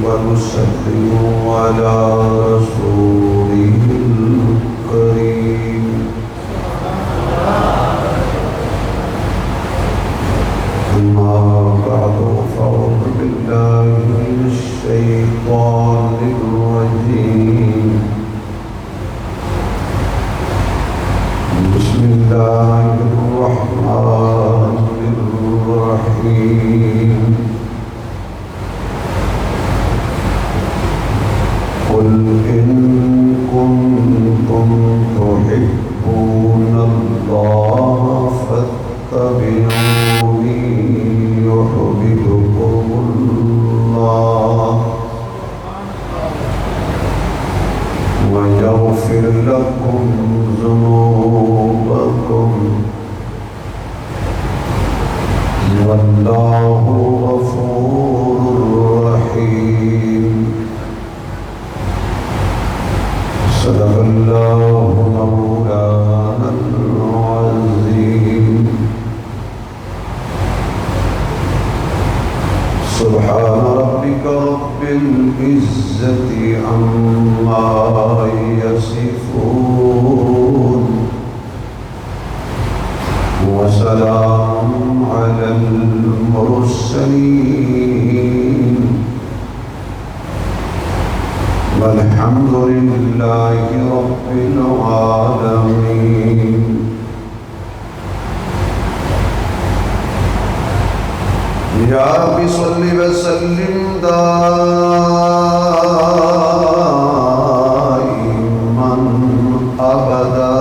ونسلم على رسوله الكريم أما بعد فأعوذ بالله من الشيطان الرجيم بسم الله الرحمن الرحيم قل إن كنتم تحبون الله فاتبعوني يحببكم الله ويغفر لكم ذنوبكم والله غفور رحيم صدق الله مولانا العظيم سبحان ربك رب العزة عما يصفون وسلام على المرسلين والحمد لله رب العالمين يا رب صل وسلم دائما أبدا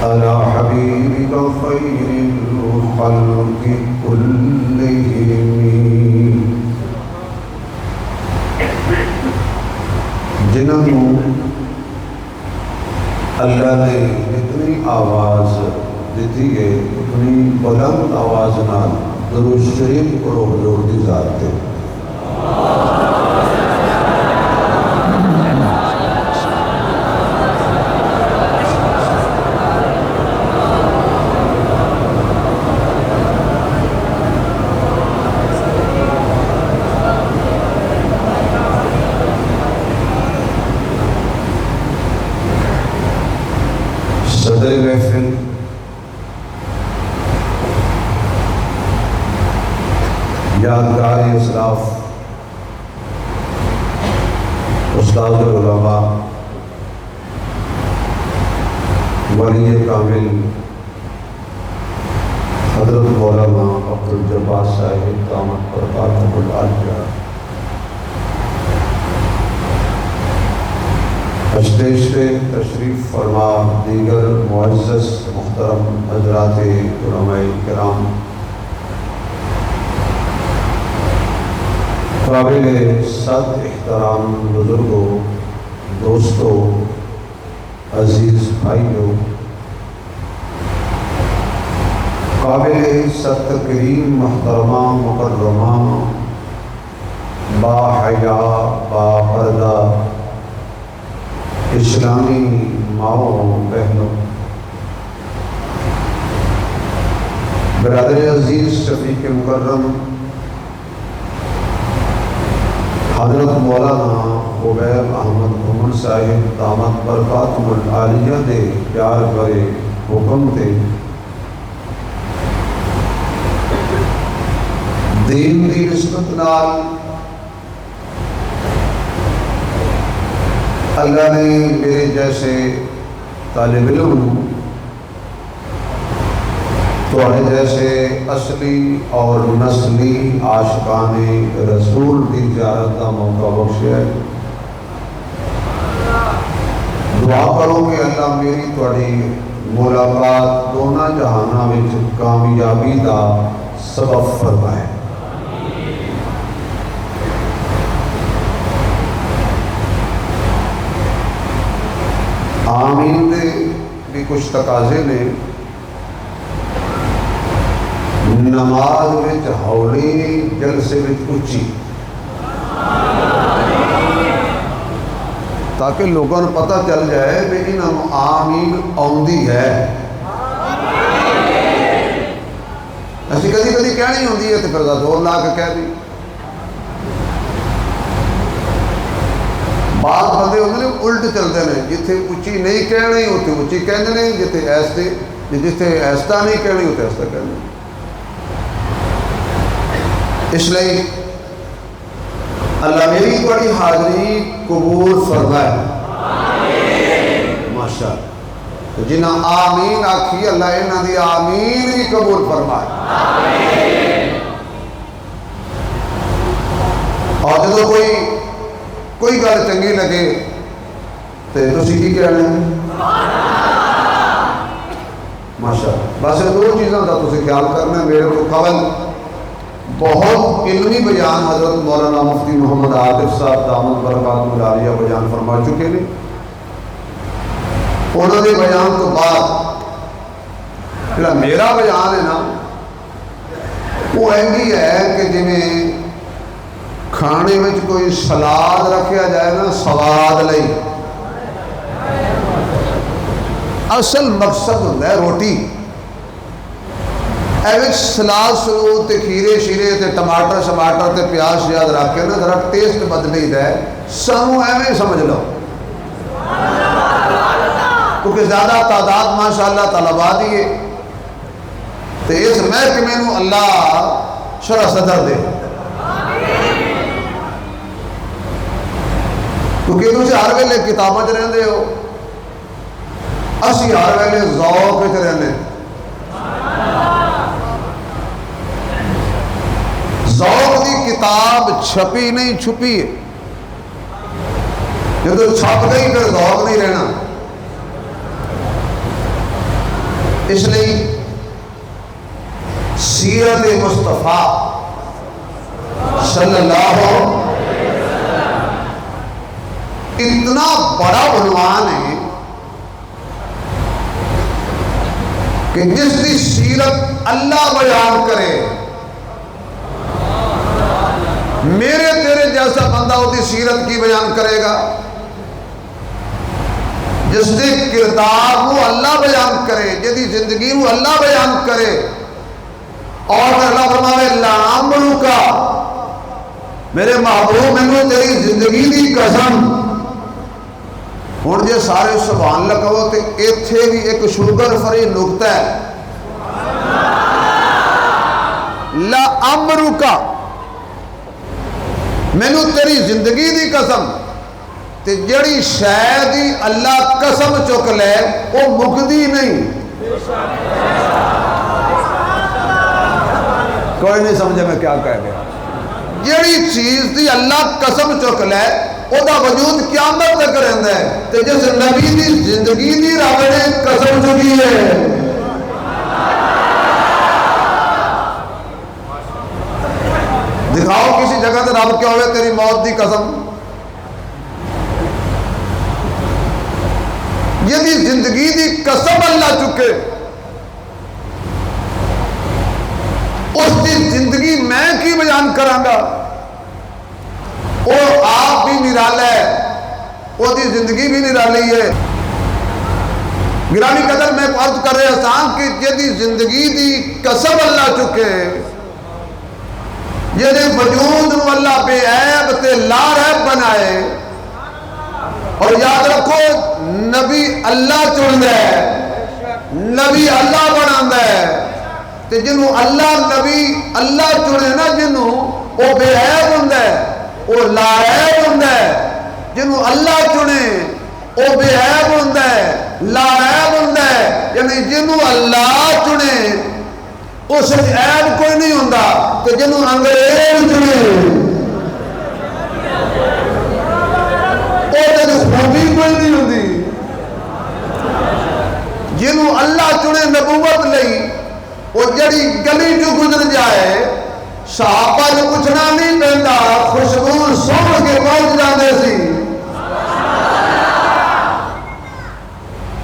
على حبيبك خير الخلق كلهم جنہوں اللہ نے اتنی آواز دیتی ہے اتنی بلند آواز نال درود شریف کرو حضور دی ذات تے صدر محفل یادگار اسلاف استاد العلماء ولی کامل حضرت مولانا عبدالجبار صاحب دامت برکاتہ العالیہ اسٹیج پہ تشریف فرما دیگر معزز محترم حضرات علماء کرام قابل صد احترام بزرگوں دوستوں عزیز بھائیوں قابل صد تکریم محترمہ مکرمہ با حیا با پردہ اسلامی ماؤں بہنوں برادر عزیز شفیق مکرم حضرت مولانا عبید احمد عمر صاحب دامت برکاتہ العالیہ دے پیار بھرے حکم تے دین دی نسبت نال اللہ نے میرے جیسے طالب علم تھوڑے جیسے اصلی اور نسلی عاشقان رسول کی زیارت کا موقع بخشیا ہے دعا کرو کہ اللہ میری تھوڑی ملاقات دونوں جہانوں میں کامیابی کا سبب فرمائے آمین دے بھی کچھ تقاضے نے نماز وچ ہولی جلسے وچ اچھی تاکہ لوگوں کو پتہ چل جائے کہ انہوں آمین آؤندی ہے ایسی کدی کدی کہنی ہوندی ہے تو پھر زور لا کے کہہ دی بعض بندے ہوندے نے الٹ چلتے ہیں، جتھے اچھی نہیں کہنی اتنے اچھی کہندے نے، جتھے ایستا نہیں کہنی اتنے ایستا کہندے۔ اس لیے اللہ میری بڑی حاضری قبول فرمائے، ماشاء اللہ۔ تو جنہاں آمین آکھی اللہ انہاں دی آمین بھی قبول فرمائے۔ اور جب کوئی گل چنگی لگے تو تسی کی کہنا ہے؟ ماشاء اللہ۔ بس دو چیزوں کا تسی خیال کرنا ہے۔ میرے کو قبل بہت علمی بیان حضرت مولانا مفتی محمد عاطف صاحب دامت برکاتہ العالیہ بیان فرما چکے ہیں۔ انہوں نے بیان تو بعد جڑا میرا بیان ہے نا وہ ایسی ہے کہ جویں کھانے میں کوئی سلاد رکھیا جائے نا سواد لئی، اصل مقصد ہوتا ہے روٹی، ایویں سلاد سلود تے کھیرے شیرے تے ٹماٹر شماٹر تے پیاز شیاز رکھ کے نا ذرا ٹیسٹ بدلی دا ہے، سانوں ایویں سمجھ لو، کیونکہ زیادہ تعداد ماشاءاللہ طلباء دی ہے تے اس محکمے نوں اللہ شرح صدر دے، کیونکہ تسی ہر ویلے کتاباں چ رہندے ہو، اسی ہر ویلے ذوق وچ رہندے، ذوق دی کتاب چھپی نہیں چھپی ہے، جب چھپ گئی پھر ذوق نہیں رہنا۔ اس لیے سیرت مصطفیٰ صلی اللہ علیہ وسلم اتنا بڑا عنوان ہے کہ جس کی سیرت اللہ بیان کرے، میرے تیرے جیسا بندہ وہ دی سیرت کی بیان کرے گا؟ جس کے کردار کو اللہ بیان کرے، جدی زندگی کو اللہ بیان کرے، اور اللہ فرماوے لعمرک، میرے محبوب مینوں تیری زندگی دی قسم۔ ہن جے سارے سبحان اللہ کہو تے ایتھے بھی ایک شوگر فری نقطہ ہے، لعمرک، مینوں تیری زندگی دی قسم، تے جڑی شے دی اللہ قسم چک لے وہ مکدی نہیں۔ کوئی نہیں سمجھے میں کیا کہہ گیا؟ جڑی چیز دی اللہ قسم چک لے وہ دا وجود قیامت تک رہندا ہے، تے جس نبی دی زندگی دی رب نے قسم چکی ہے، دکھاؤ کسی جگہ تے رب کیا ہوئے تیری موت دی قسم؟ یہ زندگی دی قسم اللہ چکے، اس دی زندگی میں کی بیان کرانگا؟ وہ آپ بھی نرالا ہے، وہ دی زندگی بھی نرالی ہے۔ گرامی قدر میں عرض کر رہے آسان کہ یہ دی زندگی دی قسم اللہ چکے، یہ دی وجود نو اللہ بے عیب تے لا عیب بنائے۔ اور یاد رکھو نبی اللہ چندا ہے، نبی اللہ بناندا ہے، تے جنوں اللہ نبی اللہ چنے نا، جنوں وہ بے عیب ہوندا ہے، وہ لا عیب ہوندا ہے، جنوں اللہ چنے وہ بے عیب ہوندا ہے، لا عیب ہوندا ہے، یعنی جنوں اللہ چنے اس عیب کوئی نہیں ہوندا، تے جنوں انگریز چنے خوبی کوئی نہیں ہوتی۔ جنہوں اللہ چنے نبوت لئی، وہ جڑی گلی جو گزر جائے صحابہ جو پوچھنا نہیں پہنتا، خوشبو سونگھ کے پہنچ جاندے سی۔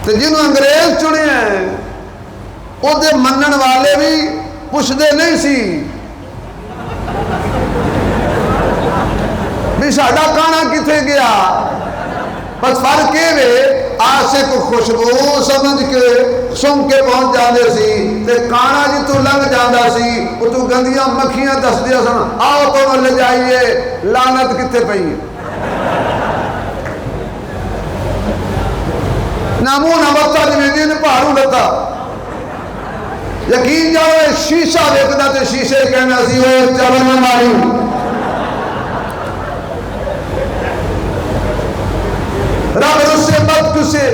تو جنہوں انگریز چنے ہیں وہ دے منن والے بھی پوچھتے نہیں سی بھی ساڈا کھانا کتنے گیا، بس فرق یہ ہے عاشق خوشبو سمجھ کے سن کے پہنچ جاندے سی، تے کانا جی تو لنگ جاندا سی، وہ تو گندیاں مکھیاں دس دیا سن، آؤ تو لے جائیے لعنت کتے پئی۔ نہ منہ نہ متا جی پہاڑوں لتا یقین جاؤ شیشہ ویکدا تے شیشے کہنا سی وہ چل نہ ماری رب اس سے مت کسے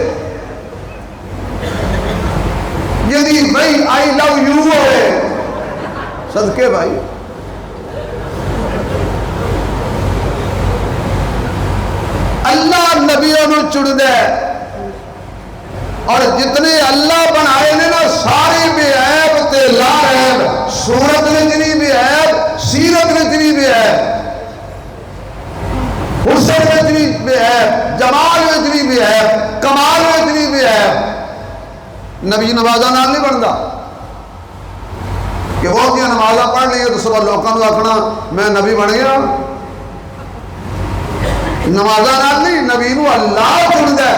یعنی بھائی آئی لو یو ہے صدقے بھائی اللہ نبیوں نے چن دے اور جتنے اللہ بنائے نے نا سارے بے عیب تے لا عیب صورت میں جنی بے عیب سیرت میں جنی بے عیب حسن میں جنی بے عیب جمال میں جنی بے عیب کمال میں جنی بے عیب نبی نمازہ نال نہیں بنتا کہ وہ دیا نمازہ پڑھ لئے تو صبح لوکاں کو آکھنا میں نبی بن گیا نمازہ نال نہیں نبی نو اللہ چن دے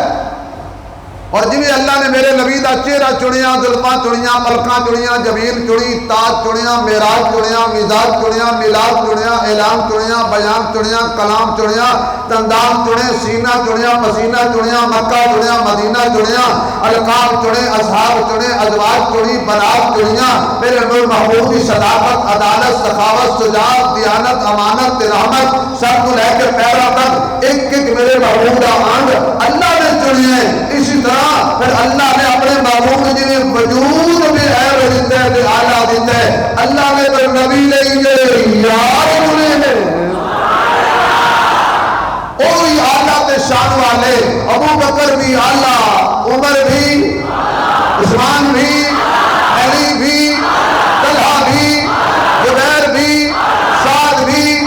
اور جنہیں اللہ نے میرے نبی دا چہرہ چنیا ظلماں چنیا ملکاں چنیا جبیل چنی تاج چنیا معراج چنیا مزاج چنیا میلاد چنیا اعلان چنیا بیان چنیا کلام چنیا تندام چنے سینہ چنیا مسینہ چنیا مکہ چنیا مدینہ چنیا القاب چنے اصحاب چنے ازواج چنی بنات چنیا میرے نور محبوب کی صداقت عدالت سخاوت شجاعت دیانت امانت رحمت سب کو لے کے پیرا تک ایک ایک میرے محبوب کا آنگ اللہ نے چنی ہے اسی طرح پھر اللہ نے اپنے محبوب جنہیں وجود میں عیب دیتا ہے اعلیٰ دیتا ہے اللہ نے تو نبی لیں گے یار انہیں اوہی اعلیٰ تے شان والے ابو بکر بھی اعلیٰ عمر بھی عثمان بھی علی بھی طلحہ بھی زبیر بھی سعد بھی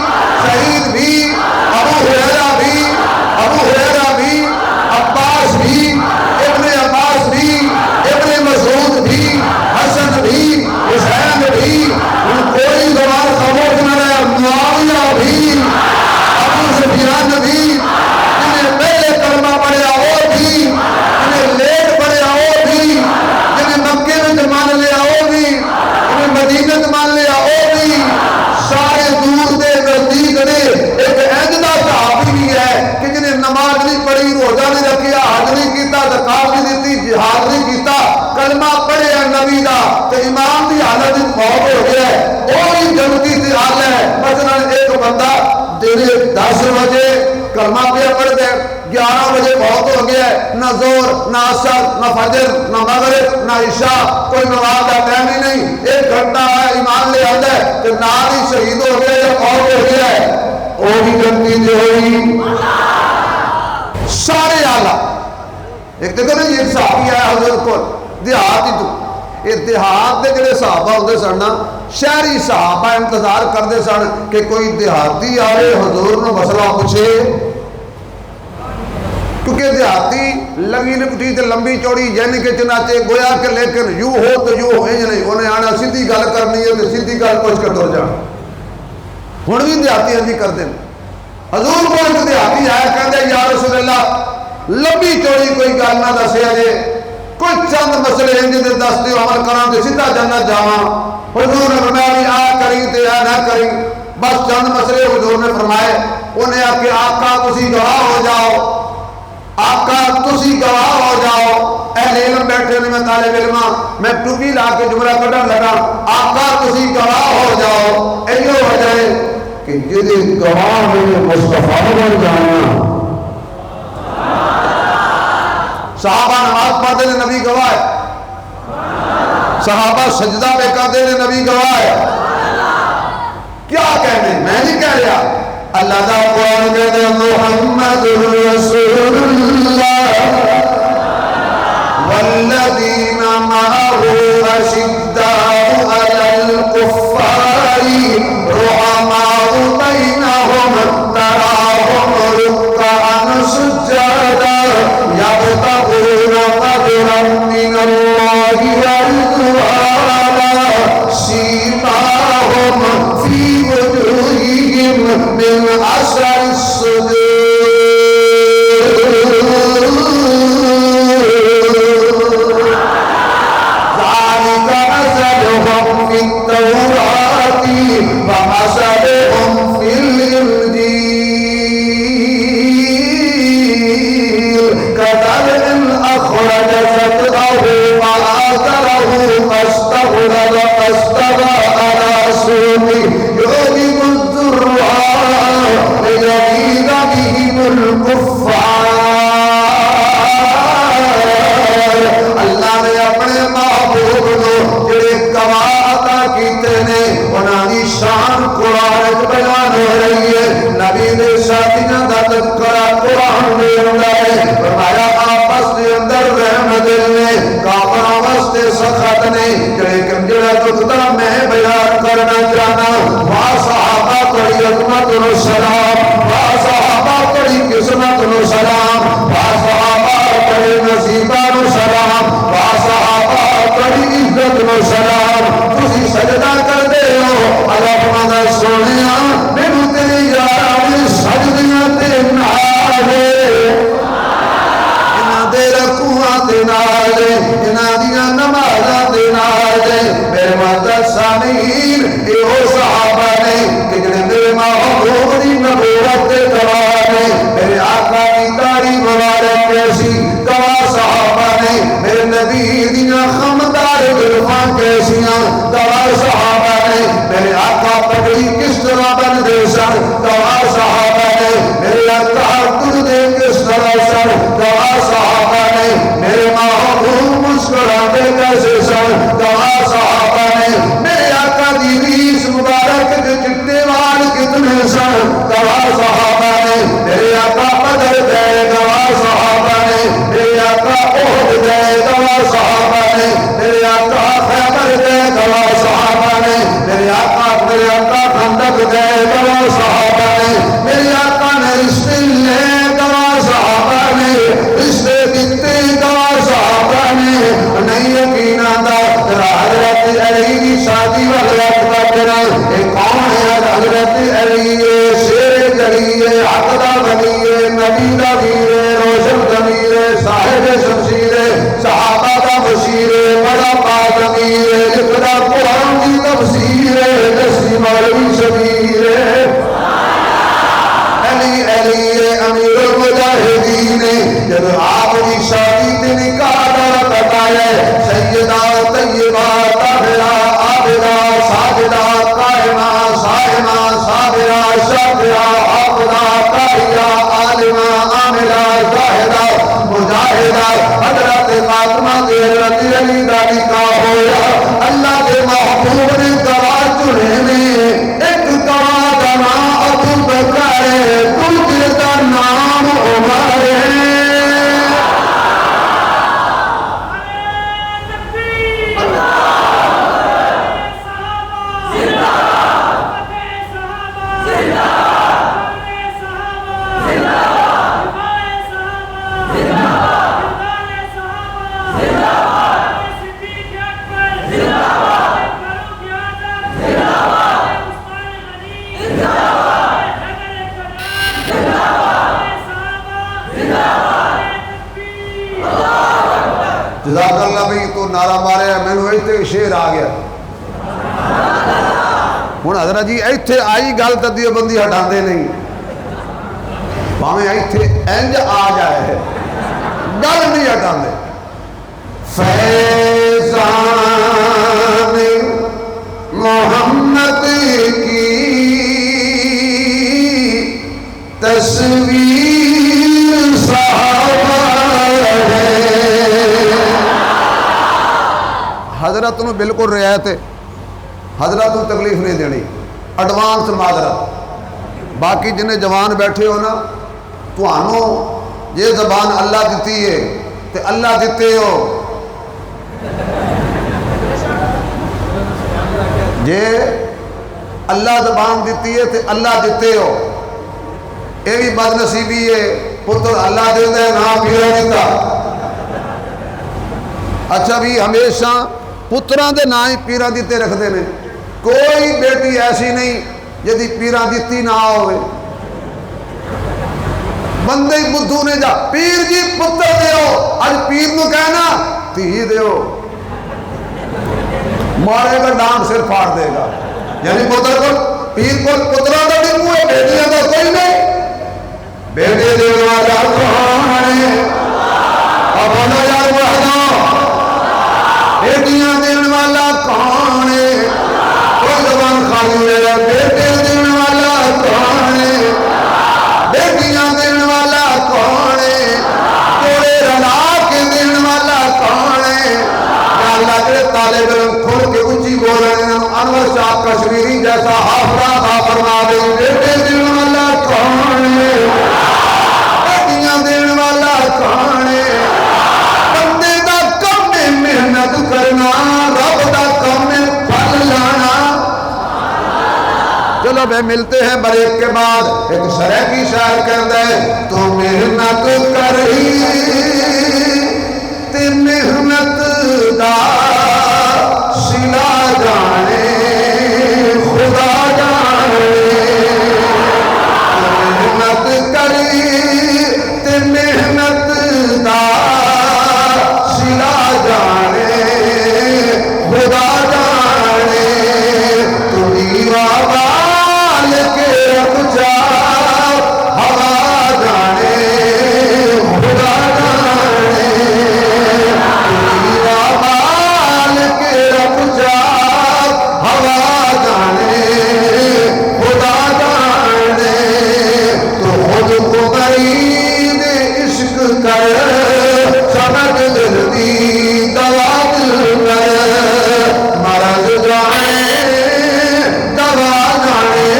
سعید بھی ابو ہریرہ بھی عباس بھی عباس بھی ابن مسعود بھی حسن بھی حسین بھی کوئی زبان خاموش نہ رہے معاویہ بھی ابو سفیان بھی جنہیں پہلے کلمہ پڑھا وہ بھی جنہیں لیٹ پڑھا وہ بھی جنہیں مکے میں مان لیا وہ بھی جنہیں مدینہ میں مان لیا وہ بھی سارے دور دے نزدیک نے ایک ایجدہ صحابی بھی ہے کہ جنہیں نماز نہیں پڑھی روزہ نہیں رکھیا حج نہیں کیتا زکات نہیں دیتی جہاد نہیں کیتا کلمہ پڑھے نبی دا تو امام دی حالت موت ہو گیا ہے وہی جنتی دی حال ہے مثلا ایک بندہ دن 10 بجے کلمہ پڑھ دے 11 بجے موت ہو گیا ہے نہ زور نہ عصر نہ فجر نہ مغرب نہ عشاء کوئی نماز کا ٹائم ہی نہیں 1 گھنٹہ ہے ایمان لے آتا ہے کہ نال ہی شہید ہو گیا یا موت ہو گیا ہے وہی جنتی دی ہوئی سارے آلہ ایک دیکھو نا یہ صحابی آیا حضرت کو دیہات ہی تو یہ دیہات دے جڑے صحابہ ہوندے سن شہری صحابہ انتظار کرتے سن کہ کوئی دیہاتی آئے حضور نے مسئلہ پوچھے کیونکہ دیہاتی لگی لپٹی تے لمبی چوڑی یعنی کہ چنانچہ گویا کہ لیکن یوں ہو تو یوں ہوئے نہیں انہیں آنا سیدھی گل کرنی ہے تو سیدھی گل پوچھ کر دور جانا ہن بھی دیہاتی انجی کرتے ہیں حضور کو ایک دیہاتی آیا کہتے یا رسول اللہ لمبی چوڑی کوئی گل نہ دسیا جے کوئی چند مسئلے انجی دے دس دیو عمل کران تے سیدھا جنت جاواں حضور نے فرمایا بھی آ کریں تے آ نہ کریں بس چند مسئلے حضور نے فرمائے انہیں آ کہ آقا تسی گواہ ہو جاؤ آقا تسی گواہ ہو جاؤ اہل علم بیٹھے نے میں طالب علم میں ٹوپی لا کے جملہ کڈن لگا آقا تسی گواہ ہو جاؤ ایو وجہ ہے کہ جدی گواہ میں مصطفیٰ بن جانا صحابہ نماز پڑھتے نے نبی گواہ ہے صحابہ سجدہ پہ کرتے نے نبی گواہ ہے کیا کہنے میں نہیں کہہ رہا اللہ دا قرآن کہتے ہیں محمد رسول اللہ والذین معه اشداء علی الکفار رحماء بینہم تراہم رکعا سجدا یبتغون فضلا من اللہ ورضوانا سیماہم فی وجوہہم من اثر السجود ذالک شان قرآن بیان ہو رہی ہے. نبی نے شادیاں دا تذکرہ قرآن میں ہوندا ہے. فرمایا آپس دے اندر رحم دل نے کافراں واسطے سخت نے. لیکن جڑا نقطہ میں بیان کرنا چاہنا وا صحابہ کڑی عظمت و سلام, وا صحابہ کڑی قسمت و سلام, وا صحابہ کڑی نصیبہ و سلام, وا صحابہ کڑی عزت و سلام. تسی سجدہ کردے ہو اللہ فرماتا سونیا مینوں تیری یاد سجدیاں تے نال انہاں دے رکوعاں تے نال انہاں دیاں نمازاں تے نال. میرے ماتا سامعین اے او صحابہ نے کہ جڑے میرے محبوب دی نبوت دے گواہ نے. میرے آقا دی داڑھی مبارک کیسی گواہ صحابہ نے. میرے نبی دیاں خمدار زلفاں کیسیاں گواہ صحابہ نے. میرے آقا پگڑی کس طرح بن دے سن گواہ صحابہ نے. میرے آقا دے کس طرح سن گواہ صحابہ نے. میرے محبوب مسکراتے کیسے سن گواہ صحابہ نے. میرے آقا دی ریس مبارک کے چٹے وال کتنے سن گواہ صحابہ نے. میرے آقا بدر گئے گواہ صحابہ نے. میرے آقا احد گئے گواہ صحابہ نے. میرے آقا خیبر گئے گواہ صحابہ نے. میرے آقا خندق گئے گواہ صحابہ نے. میرے آقا نے رشتے لے گواہ صحابہ نے. رشتے دیتے گواہ صحابہ نے. نہیں یقین آتا حضرت علی کی شادی وغیرہ کرنا یہ کون ہے؟ حضرت علی شیر جلی ہے, حق دا ولی ہے, نبی دا ویر ہے, روشن ضمیر ہے, صاحب شمشیر ہے, صحابہ دا بشیر ہے, بڑا پاک امیر ہے, لکھدا قرآن کی تفسیر ہے, دستی مولوی شبیر ہے. علی علی امیر المجاہدین جب آپ کی شادی تے نکاح دا وقت آیا سیدہ طیبہ طاہرہ عابدہ ساجدہ قائمہ صائمہ صابرہ شاکرہ حافظہ قاریہ عالمہ عاملہ زاہدہ مجاہدہ حضرت فاطمہ تے حضرت علی دا نکاح ہویا. اللہ کے محبوب نے گواہ چنے نے ایک گواہ دا نام ابو بکر ہے, دوسرے دا نام عمر ہے. جزاک اللہ بھائی تو نعرہ مارے میں نے ایتھے شیر آ گیا. ہوں حضرت جی ایتھے آئی گل تدیو بندی ہٹاندے نہیں بھاویں ایتھے انج آ جائے گل نہیں ہٹاندے. فیضان محمد کی تصویر صحابہ ہے. حضرت نو بالکل رعایت ہے, حضرت نو تکلیف نہیں دینی, ایڈوانس معذرت. باقی جنہیں جوان بیٹھے ہو نا تھانوں یہ زبان اللہ دیتی ہے تے اللہ دیتے ہو. جے اللہ زبان دیتی ہے تے اللہ دیتے ہو. یہ بھی بد نصیبی ہے پتر اللہ دیتا ہے نہ پیرا دیتا. اچھا بھی ہمیشہ پتران دے نا ہی پیرا دیتے رکھتے ہیں. کوئی بیٹی ایسی نہیں جدی پیرا دیتی نہ ہوئے. بندے بدھو نے جا پیر جی پتر دیو, آج پیر نو کہنا تھی دیو, مارے گا ڈانگ سر پھاڑ دے گا. یعنی پتر کو پیر کو پتران دا بھی کوئی بیٹیاں دا کوئی نہیں. بیٹے دیو والا کون ہے اب بولو یار وحدہ, بیٹیاں دین والا کون ہے؟ کوئی زبان خالی میرا بیٹے دین والا کون ہے؟ بیٹیاں دین والا کون ہے؟ توڑے رلا کے دین والا کون ہے؟ یا اللہ کے طالب علم کھول کے اونچی بول رہے ہیں انور شاہ کشمیری جیسا حافظہ فرما دے بیٹے دین والا کون ہے بیٹیاں دین والا کون ہے بندے دا کم ہے محنت کرنا رب دا کم ہے پھل لانا چلو بھائی ملتے ہیں بریک کے بعد ایک شرح کی شاعر کہتا ہے تو محنت کری تے محنت دا سلا جانے خدا جانے محنت کری تے محنت دا سلا جانے خدا جانے تو دیوہ کے رکھ جا ہوا جانے خدا جانے دیوہ بال کے رکھ جا ہوا جانے خدا جانے تو خود کو غریب عشق کر سمجھ دردی دوا دل کر مرض جانے دوا جانے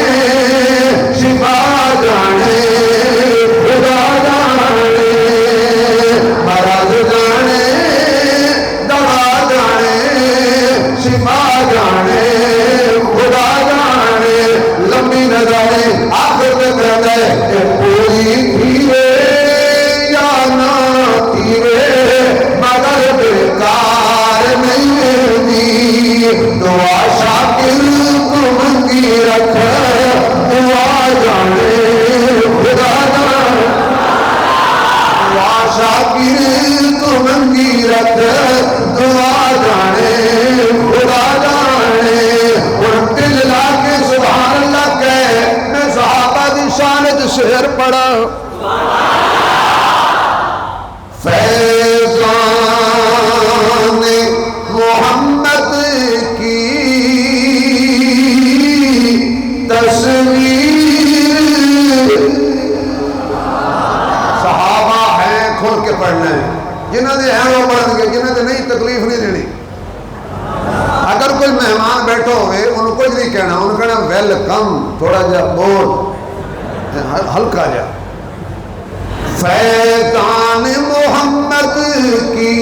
شفا جانے خدا جانے مرض جانے دوا جانے شفا جانے خدا جانے لمبی نظریں آخر میں کہتا ہے کہ پوری تھیوے یا نہ تھیوے مگر بیکار نہیں دی دعا شاکر کو منگی رکھ دعا جانے خدا جانے دعا شاکر کو منگی رکھ دعا جانے خدا جانے اور دل لا کے سبحان اللہ کہے میں صحابہ دی شانت شعر پڑھا فیضان محمد کی تصویر صحابہ ہیں کھول کے پڑھنا ہے جنہوں نے ہیں وہ پڑھ گے جنہوں نے نہیں تکلیف نہیں دینی اگر کوئی مہمان بیٹھو ہوئے ان کو نہیں کہنا ان کو کہنا ویلکم تھوڑا جا بول ہلکا جا فیضان محمد کی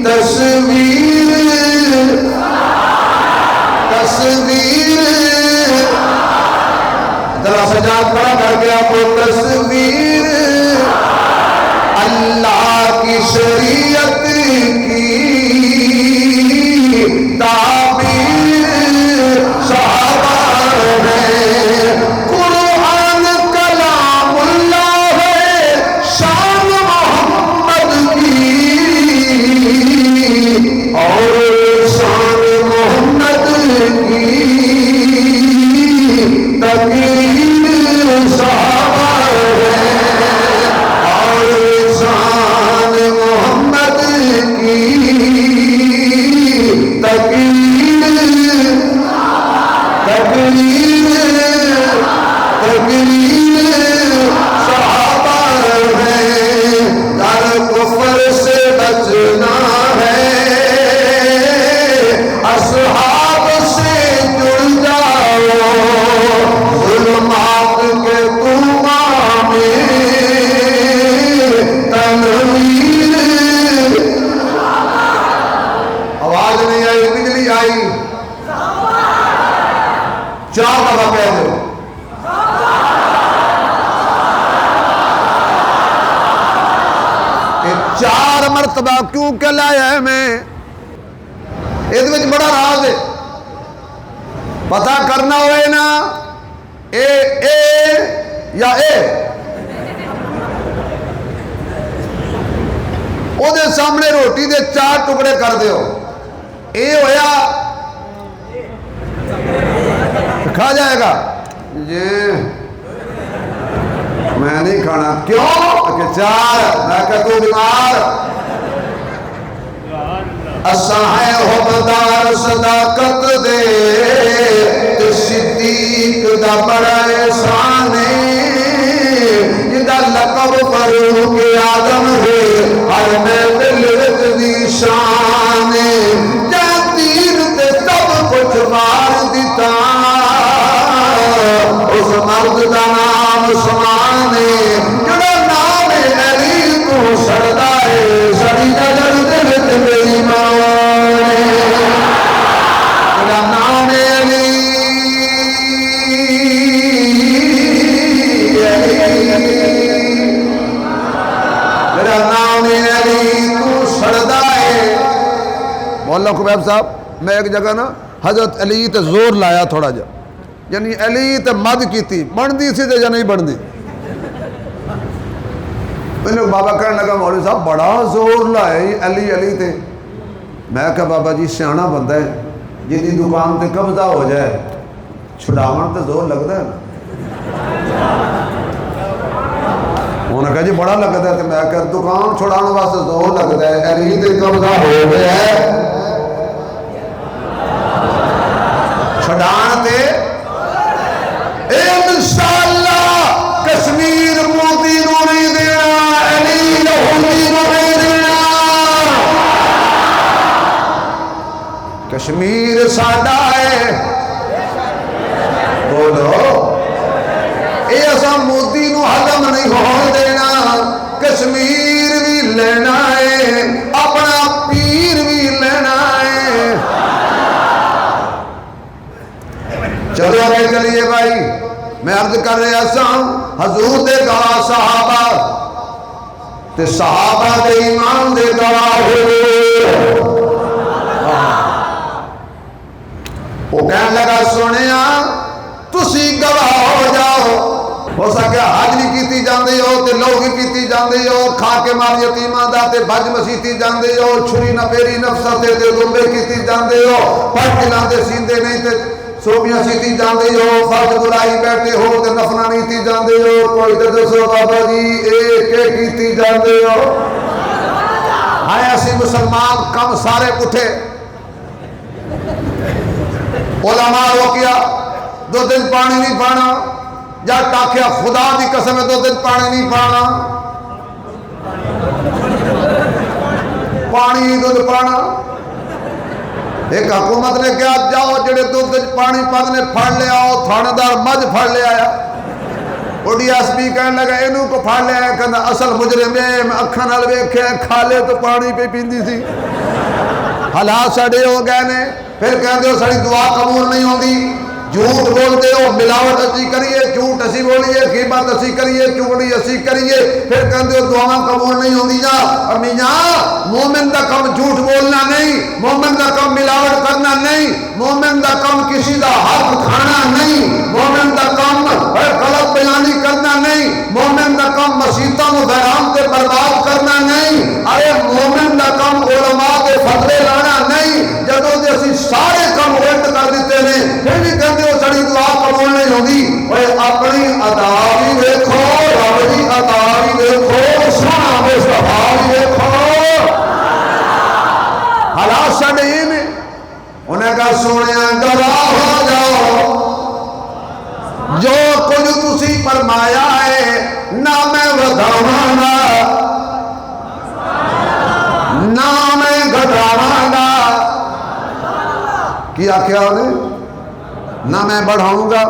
تصویر ذرا سجاد پڑا کر کے آپ کو تصویر اللہ کی شریعت کی تعبیر صحابہ ہے قرآن کلام اللہ ہے شان محمد کی اور شان محمد کی تقریر صحابہ ہے اور شان محمد کی تقریر صحابہ ہے در کفر سے بچنا ہے اصحاب سے جڑ جاؤ ظلمات کے طوفان میں تنویر آواز نہیں آئی بجلی آئی چار دفعہ کہہ دو چار مرتبہ کیوں کہ لایا ہے میں یہ بڑا راز ہے پتہ کرنا ہوئے نا اے یا اے او دے سامنے روٹی دے چار ٹکڑے کر دیو اے ہویا کھا جائے گا جی میں نہیں کھانا کیوں کہ چار میں کہ تو بیمار اساں ہے حبدار صداقت دے تے صدیق دا بڑا احسان جدا لقب فاروق آدم ہے ہر میں دل وچ دی شان جا تیر تے سب کچھ صاحب میں ایک جگہ نا حضرت علی تے زور لایا تھوڑا جا، یعنی علی تے مد کیتی، بندی سی تے یا نہیں بندی؟ میں بابا کہنے لگا مولوی صاحب بڑا زور لائے علی علی تے۔ میں کہا بابا جی سیاںا بندہ ہے، جی دکان تے قبضہ ہو جائے چھڑاون تے زور لگتا ہے نا۔ انہوں نے کہا جی بڑا لگتا ہے، تو میں کہا دکان چھڑانے واسطے زور لگتا ہے، علی تے قبضہ ہو گیا ہے چھڑان تے انشاءاللہ کشمیر مودی نو نہیں دینا، علی یہودی نو نہیں دینا، کشمیر ساڈا ہے۔ بولو اے اسا مودی نو ہضم نہیں ہون دینا، کشمیر بھی لینا ہے، اپنا پیر بھی لینا ہے۔ چلو آگے چلیے بھائی، میں عرض کر رہا سا حضور دے گواہ صحابہ تے صحابہ دے ایمان دے گواہ ہوئے۔ وہ کہنے لگا سنیا تسی گواہ ہو جاؤ، ہو سکیا حج بھی کیتی جاندے ہو تے لوگ بھی پیتی جاندے ہو، کھا کے مار یتیماں دا تے بج مسیتی جاندے ہو، چھری نہ پیری نفسہ تے لمبے کیتی جاندے ہو، پڑھ کے لاندے سیندے نہیں تے سوبیاں سیتی جاندے ہو، فرض بلائی بیٹھے ہو تے نفلہ نہیں تی جاندے ہو، کوئی تے دسو بابا جی ایک ایک کیتی جاندے ہو۔ ہائے اسی مسلمان کم سارے پٹھے، علماء ہو کیا 2 دن پانی نہیں پانا، جا ٹاکیا خدا دی قسم ہے 2 دن پانی نہیں پانا، پانی دودھ پانا۔ ایک حکومت نے کہا جاؤ جڑے دودھ پانی پانے پھڑ لے آؤ، تھانے دار مجھ پھڑ لے آیا، وہ ڈی ایس پی کہنے لگا انہوں کو پھڑ لے آیا، کہنا اصل مجرم ہے، میں اکھاں نال ویکھے کھا لے تو پانی پہ پیندی سی، حالات سڑے ہو گئے نے۔ پھر کہندے ہو سڑی دعا قبول نہیں ہوندی، جھوٹ بولتے ہو، ملاوٹ اسی کریے، جھوٹ اسی بولیے، غیبت اسی کریے، چگلی اسی کریے، پھر کہندے ہو دعاواں قبول نہیں ہوندی جا۔ امی جان مومن دا کم جھوٹ بولنا نہیں، مومن دا کم ملاوٹ کرنا نہیں، مومن دا کم کسی دا حق کھانا نہیں، مومن دا کم غلط بیانی کرنا نہیں، مومن دا کم مسیتاں نو بحرام تے برباد کرنا نہیں، ارے مومن دا کم علماء دے فضلے لانا نہیں۔ جدوں دے اسی سارے کم الٹ کر دیتے نے، پھر بھی کہندے ہو سڑی دعا قبول نہیں ہوندی۔ اوے اپنی عطا بھی دیکھو، رب دی عطا بھی دیکھو، سونا مصطفیٰ بھی دیکھو۔ حالات ساڈے یہ نے، انہیں کہا سونیا گواہ ہو جاؤ، جو کچھ تسی فرمایا ہے نہ میں ودھاواں گا نہ میں گھٹاواں گا۔ کیا کیا انہیں؟ نہ میں بڑھاؤں گا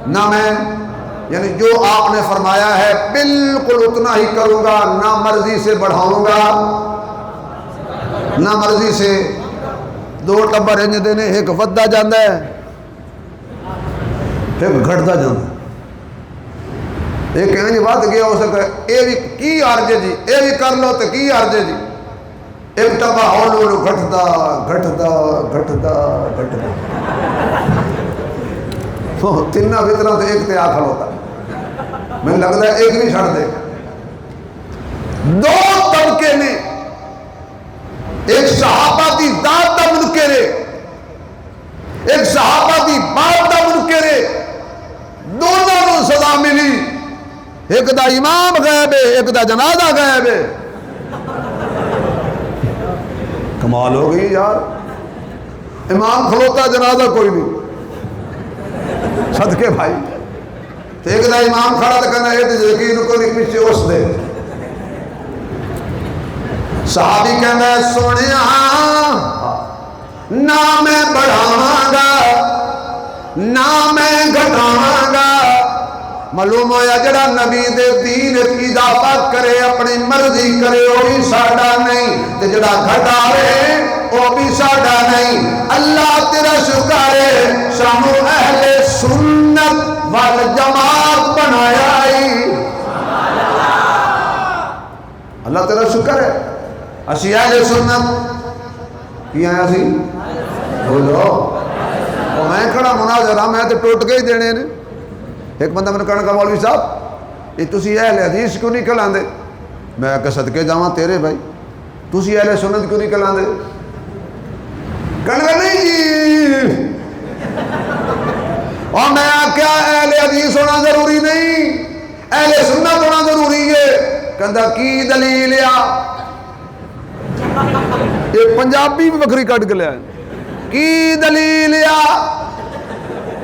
نہ میں، یعنی جو آپ نے فرمایا ہے بالکل اتنا ہی کروں گا، نہ مرضی سے بڑھاؤں گا نہ مرضی سے۔ 2 ٹبر انج دے نے، ایک ودھا جاندا ہے ایک گھٹدا جاندا ہے، ایک انج ود گیا ہو سکتا ہے اے بھی کی عرض جی، اے بھی کر لو تے کی عرض جی، ایک ٹبا ہولو ہولو گھٹدا گھٹدا گھٹدا گھٹدا، تینہ فطرہ تو ایک تے آخر ہوتا، میں لگتا ہے ایک بھی چھڑ دے۔ 2 طبقے نے، ایک صحابہ دی ذات دا منکر ہے، ایک صحابہ دی بات دا منکر ہے، دونوں کو سزا ملی، ایک دا امام غائب ہے ایک دا جنازہ غائب ہے۔ کمال ہو گئی یار، امام کھلوتا جنازہ کوئی نہیں، صدقے بھائی، ایک دا امام کھڑا تو کہنا ہے یقین کو نہیں پیچھے اس دے۔ صحابی کہنا ہے سونیا نہ میں بڑھاواں گا نہ میں گھٹاواں گا۔ معلوم ہویا جڑا نبی دے دین اضافہ کرے اپنی مرضی کرے وہ بھی ساڈا نہیں، تے جڑا گھٹاوے وہ بھی ساڈا نہیں۔ اللہ تیرا شکر ہے سانو اہل سنت والجماعت بنایا ہی، اللہ تیرا شکر ہے اسی اہل سنت کی آیا سی بولو میں کھڑا مناظرہ میں تو ٹوٹ کے ہی دینے نے ایک بندہ میں کہنا کہ مولوی صاحب یہ تسی اہل حدیث کیوں نہیں کھلاندے میں کہ صدقے جاواں تیرے بھائی تسی اہل سنت کیوں نہیں کھلاندے کہنا نہیں جی اور میں کیا اہل حدیث ہونا ضروری نہیں اہل سنت ہونا ضروری ہے کہندا کی دلیل آ یہ پنجابی بھی بکری کٹ کے لیا کی دلیل آ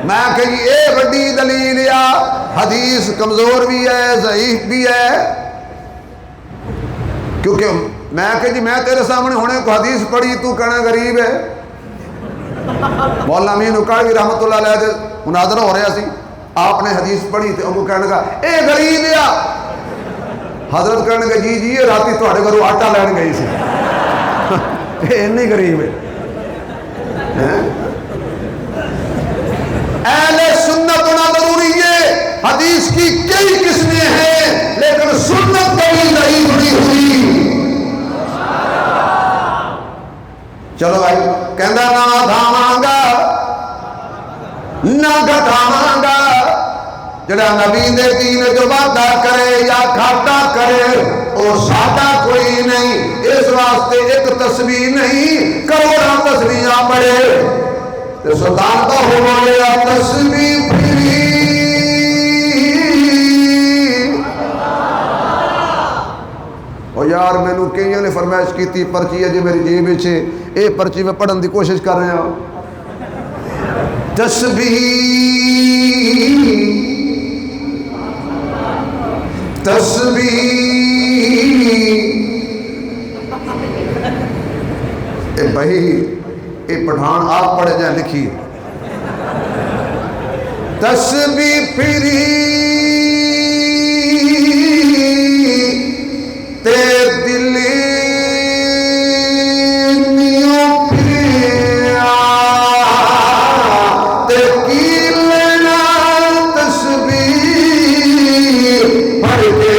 میں کہ یہ بڑی دلیل آ حدیث کمزور بھی ہے ضعیف بھی ہے کیونکہ میں کہ جی میں تیرے سامنے ہونے کو حدیث پڑھی تو کہنا غریب ہے مولانا امین اکاڑوی رحمت اللہ علیہ دے مناظرہ ہو رہا سی آپ نے حدیث پڑھی تھی ان کو کہنے کا اے غریب آ حضرت کہنے کا جی یہ راتی تھوڑے گھروں آٹا لین گئی سی نہیں غریب ہے اہل سنت ہونا ضروری ہے حدیث کی کئی قسمیں ہیں لیکن سنت کبھی ضعیف نہیں ہوئی چلو بھائی کہندا نہ دھاواں گا نہ گھٹاواں گا جڑا نبی دے دین جو وعدہ کرے یا گھاٹا کرے وہ سادہ کوئی نہیں اس واسطے ایک تسبیح نہیں کروڑاں تسبیحاں پڑھے تے سلطان تو ہو گیا تسبیح پھری او یار مینوں کئیاں نے فرمائش کیتی پرچی ہے جی میری جیب وچ اے پرچی میں پڑھن دی کوشش کر رہے ہاں تسبیح اے بھائی اے پٹھان آپ پڑھے جائیں لکھیے تسبیح پھری تے دلی نیوں پھریا تے کی لینا تسبیح پڑھ کے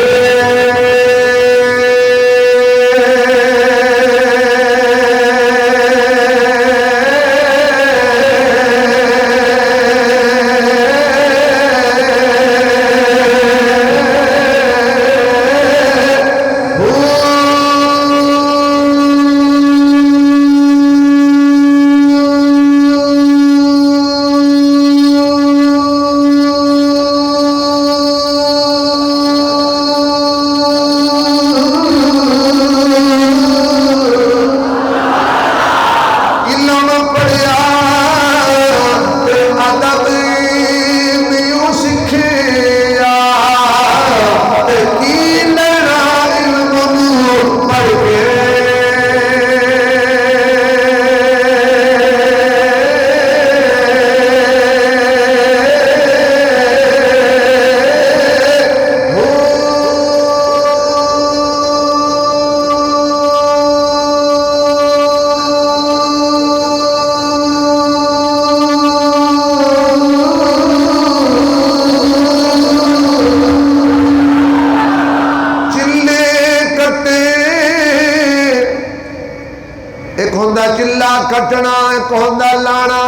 کٹنا ایک ہوندہ لانا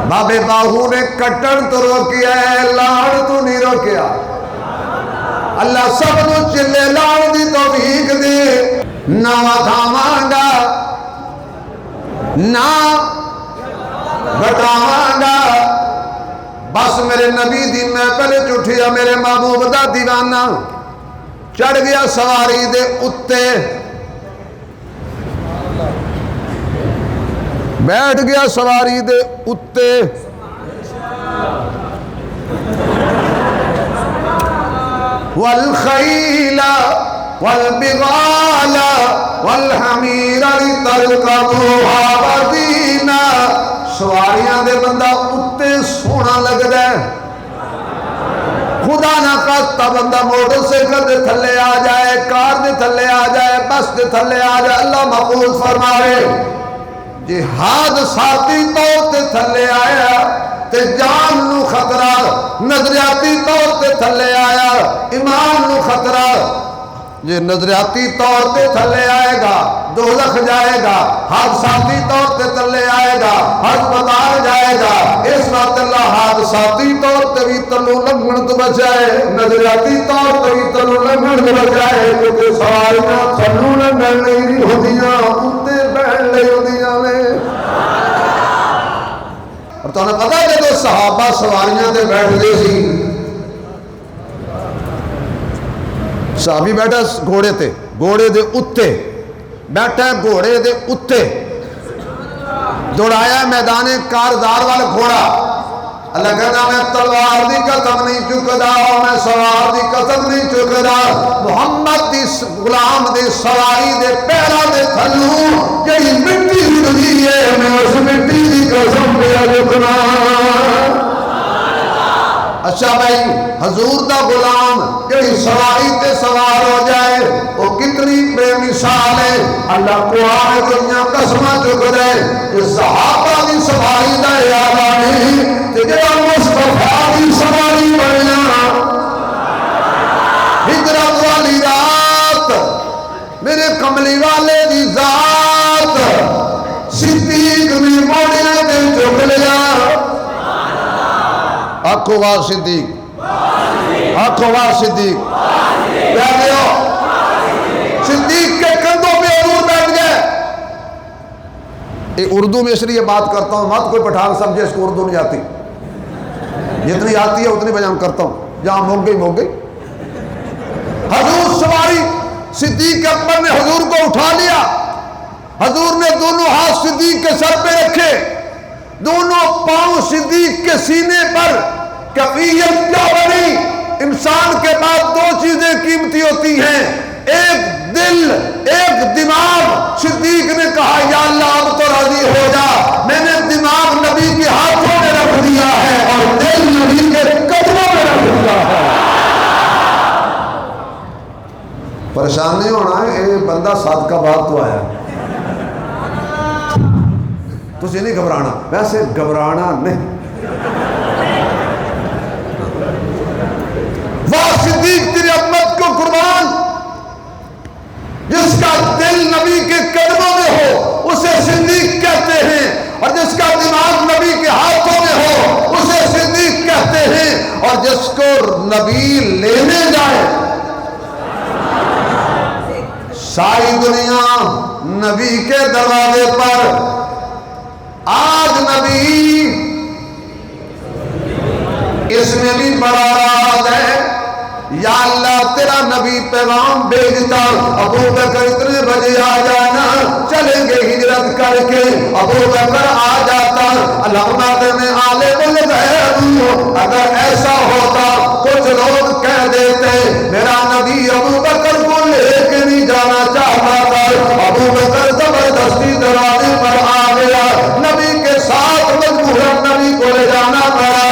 بابے باہو نے کٹن تو روکیا ہے لان تو نہیں روکیا اللہ سب نو چلے لان دی توفیق دے نہ دھاواں گا نہ گھٹاواں گا بس میرے نبی دی میں پہلے چٹھیا میرے محبوب دا دیوانہ چڑھ گیا سواری دے اتے بیٹھ گیا سواری دے اتے والخیل والبغال والحمیر لترکبوها وزینا سواریاں دے بندہ اتے سونا لگدا ہے خدا نہ خواستہ بندہ موٹر سائیکل دے تھلے آ جائے کار دے تھلے آ جائے بس دے تھلے آ جائے اللہ محفوظ فرمائے جہاد ساتھی طور تے تھلے آیا تے جان نو خطرہ نظریاتی طور تے تھلے آیا ایمان نو خطرہ جی نظریاتی طور پہ تھلے آئے گا دوزخ جائے گا، حادثاتی طور پہ تھلے آئے گا ہسپتال جائے گا۔ اس وقت اللہ حادثاتی طور پہ بھی تلو لنگن تو بچائے، نظریاتی طور پہ بھی تلو لنگن تو بچائے، کیونکہ سواریاں تلو لنگن نہیں ہوندیاں، اتے بہن نہیں ہوندیاں نے۔ اور تو انہیں پتا ہے کہ صحابہ سواریاں تے بیٹھ دے سی، صحابی بیٹھا گھوڑے تے، گھوڑے دے اتے بیٹھا گھوڑے دے اتے، دوڑایا میدان کاردار والا گھوڑا، اللہ کہنا میں تلوار دی قسم نہیں چکدا، میں سوار دی قسم نہیں چکدا، محمد دی غلام دی سواری دے پیرا دے تھلوں جڑی مٹی ہلدی ہے میں اس مٹی دی قسم پہ رکنا۔ اچھا بھائی حضور دا غلام جڑی سواری تے سوار ہو جائے وہ کتنی بے مثال ہے۔ اللہ قرآن دنیا قسمہ چک دے کہ صحابہ دی سواری دا یادہ نہیں کہ جڑا مصطفیٰ دی سواری بننا ہجرت والی رات میرے کملی والے دی ذات صدیق نے موڑے دے چک لیا۔ آنکھوں وار صدیق، آنکھوں وار صدیق، کیا دیو صدیق کے کندھوں پہ حضور بیٹھ گئے۔ یہ اردو میں اس لیے بات کرتا ہوں، مت کوئی پٹھان سمجھے اس کو اردو نہیں آتی، جتنی آتی ہے اتنی بیان کرتا ہوں، جہاں موگ گئی موگ گئی۔ حضور سواری صدیق اکبر نے حضور کو اٹھا لیا، حضور نے دونوں ہاتھ صدیق کے سر پہ رکھے، دونوں پاؤں صدیق کے سینے پر۔ کیفیت کیا بنی؟ انسان کے بعد دو چیزیں قیمتی ہوتی ہیں، ایک دل ایک دماغ۔ صدیق نے کہا یا اللہ اب تو راضی ہو جا، میں نے دماغ نبی کے ہاتھوں میں رکھ دیا ہے اور دل نبی کے قدموں میں رکھ دیا ہے۔ پریشان نہیں ہونا ہے، یہ بندہ صادقہ بات تو آیا، تجھے نہیں گھبرانا، ویسے گھبرانا نہیں۔ واہ صدیق تیری امت کو قربان، جس کا دل نبی کے قدموں میں ہو اسے صدیق کہتے ہیں، اور جس کا دماغ نبی کے ہاتھوں میں ہو اسے صدیق کہتے ہیں، اور جس کو نبی لینے جائے ساری دنیا نبی کے دروازے پر۔ آج نبی اس میں بھی بڑا راز ہے، یا اللہ تیرا نبی پیغام بھیجتا ابو بکر اتنے بجے آ جانا، چلیں گے ہجرت کر کے، ابو بکر آ جاتا۔ علامات میں عالم الغیب اگر ایسا ہوتا کچھ لوگ کہہ دیتے میرا نبی ابو بکر کو لے کے نہیں جانا چاہتا تھا، ابو بکر زبردستی دروازے پر آ گیا، نبی کے ساتھ مجبوراً نبی کو لے جانا پڑا۔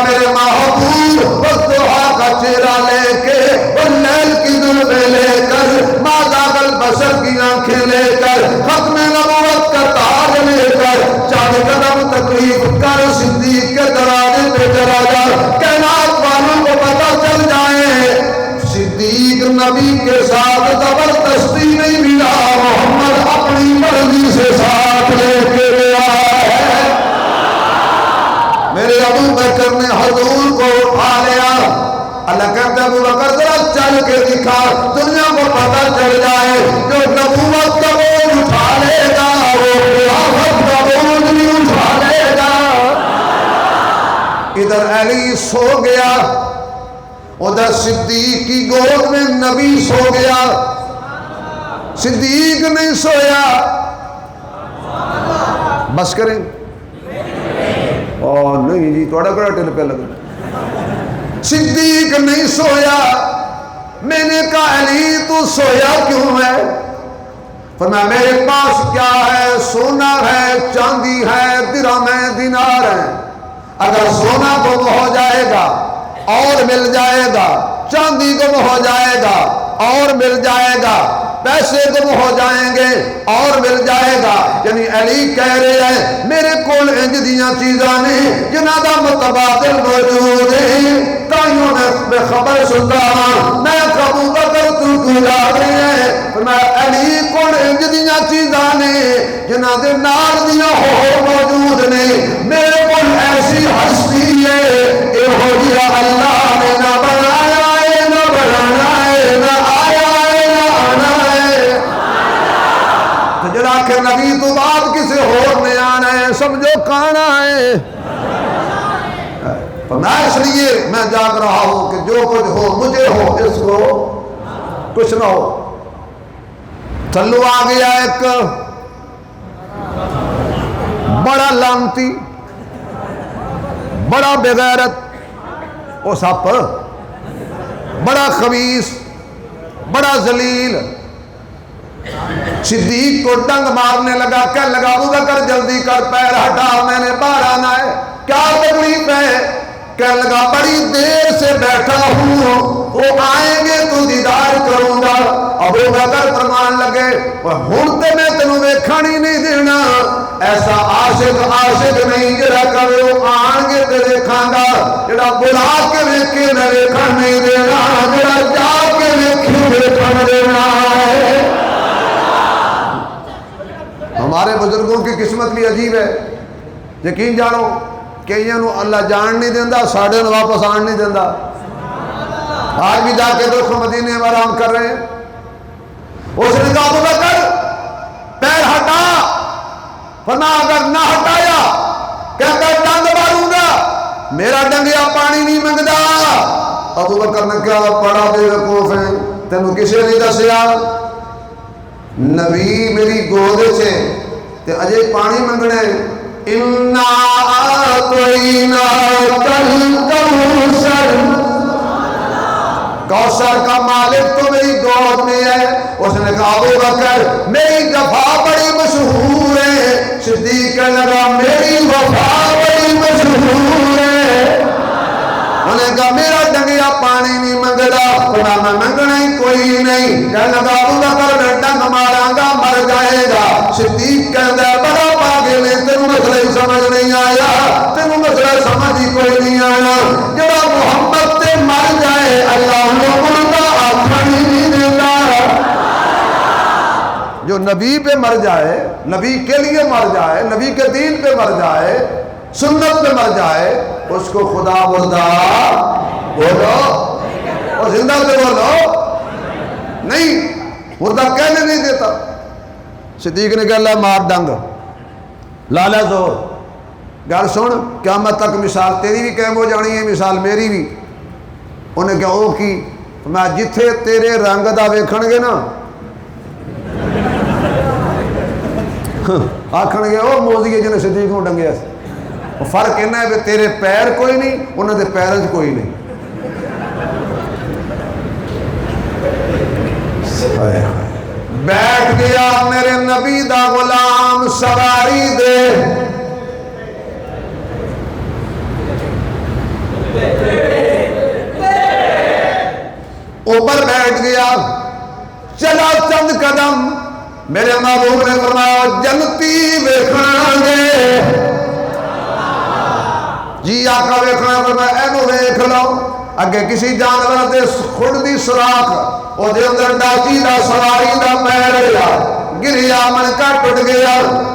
میرے محبوب وقت کا چہرہ لے کے واللیل کی ظلمیں لے کر ماداغل بشر کی آنکھیں لے کر ختم نبوت کا تاج لے کر چار قدم تکلیف کر صدیق کے دروازے پہ چلا جا، کائنات والوں کو پتہ چل جائے صدیق نبی کے ساتھ زبردستی نہیں ملا، محمد اپنی مرضی سے ساتھ لے کے گیا ہے۔ میرے ابو بکر نے حضور کو اٹھا لیا، اللہ کہتا ہے ابو بکر ذرا چل کے دکھا، دنیا کو پتہ چل جائے جو نبوت کا بوجھ اٹھا لے گا وہ خلافت کا بوجھ بھی اٹھا لے گا۔ ادھر علی سو گیا، ادھر صدیق کی گود میں نبی سو گیا، صدیق نہیں سویا۔ بس کریں اور نہیں جی تھوڑا بڑا ٹل پہ لگا، صدیق نہیں سویا۔ میں نے کہا علی تو سویا کیوں ہے؟ فرمایا میرے پاس کیا ہے، سونا ہے، چاندی ہے، درہم ہے، دینار ہے، اگر سونا گم ہو جائے گا اور مل جائے گا، چاندی گم ہو جائے گا اور مل جائے گا، پیسے گم ہو جائیں گے اور مل جائے گا۔ یعنی علی کہہ رہے ہیں میرے کول انج دیاں چیزاں نے جنہاں دا متبادل موجود ہے، تائیوں نے خبر سنتا میں ابو بکر تو تو یاد ہے فرمایا علی کول انج دیاں چیزاں نے جنہاں دے نال دیاں ہور موجود نے میرے کول ایسی ہستی ہے ایہو جیا اللہ نے نہ بنایا ہے نہ بنانا ہے نہ آیا ہے نہ آنا ہے تو جڑا کہ نبی تو بعد کسی ہور نے آنا ہے سمجھو کانا ہے میں اس لیے میں جاگ رہا ہوں کہ جو کچھ ہو مجھے ہو اس کو کچھ نہ ہو تھلو آ گیا ایک بڑا لانتی بڑا بغیرت وہ سپ بڑا خبیث بڑا ذلیل صدیق کو ڈنگ مارنے لگا کہنے لگا ابو بکر جلدی کر پیر ہٹا میں نے باہر آنا ہے کیا تکلیف ہے کہنے لگا بڑی دیر سے بیٹھا ہوں وہ آئیں گے تو دیدار کروں گا ابو بکر فرمان لگے ہن تے میں تینوں ویکھن ہی نہیں دینا ایسا عاشق نہیں جڑا کہے وہ آن گے تے ویکھاں گا جڑا بلا کے ویکھے میں ویکھن نہیں دینا جڑا جا کے ویکھے ویکھن دینا ہے ہمارے بزرگوں کی قسمت بھی عجیب ہے یقین جانو کئیوں اللہ جان نہیں دینا ساڑھے نو واپس آن نہیں دینا آج بھی جا کے دیکھو مدینے میں آرام کر رہے ہیں اس نے کہا ابو بکر پیر ہٹا فرمایا اگر نہ ہٹایا کہتا ڈنگ ماروں گا میرا ڈنگیا پانی نہیں منگدا ابو بکر نے کہا بڑا بے وقوف ہے تینوں کسے نہیں دسیا نبی میری گود سے تے اجے پانی منگنے اِنَّا أَعْطَيْنَاكَ الْكَوْثَرَ کوثر کا مالک تو میری گود میں ہے اس نے کہا ابو بکر میری وفا بڑی مشہور ہے صدیق کہنے لگا میری وفا بڑی مشہور ہے انہوں نے کہا میرا ڈنگیا پانی نہیں منگدا خدا میں منگنا ہی کوئی نہیں کہنے لگا ابو بکر میں ڈنگ ماراں گا مر جائے گا صدیق کہندا بڑا پاگل ہے تینوں مسئلہ ہی سمجھ نہیں آیا تینوں مسئلہ سمجھ ہی کوئی نہیں آیا جڑا محمد تے مر جائے اللہ لوگوں کا آخر ہی نہیں دیتا جو نبی پہ مر جائے نبی کے لیے مر جائے نبی کے دین پہ مر جائے سنت پہ مر جائے اس کو خدا مردہ بولو اور زندہ پہ بولو نہیں مردہ کہنے نہیں دیتا صدیق نے کہا اللہ مار ڈنگ لالا زور گل سن قیامت تک مثال تیری بھی قائم ہو جانی ہے مثال میری بھی انہیں کہا او کی میں جتھے تیرے رنگ دا ویکھن گے نا آکھن گے او موزی جنہیں صدیق کو ڈنگیا فرق کہنا ہے کہ تیرے پیر کوئی نہیں انہوں نے پیروں کوئی نہیں بیٹھ گیا میرے نبی دا غلام سواری دے اوپر بیٹھ گیا چلا چند قدم میرے محبوب نے فرمایا جنتی ویکھاں گے جی آقا ویکھنا فرمایا اینو ویکھ لو اگے کسی جانور دے خود دی سوراخ او دے اندر ڈاکی دا سواری دا پیر گیا گریا منکا ٹوٹ گیا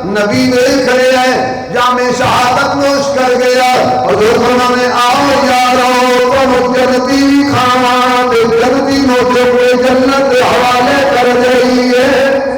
نبی ویکھ رہے ہیں جامع شہادت نوش کر گیا اور دوستوں نے آؤ یارو تم جنتی کھاواں تے جنتی نوچے کوئی جنت حوالے کر رہی ہے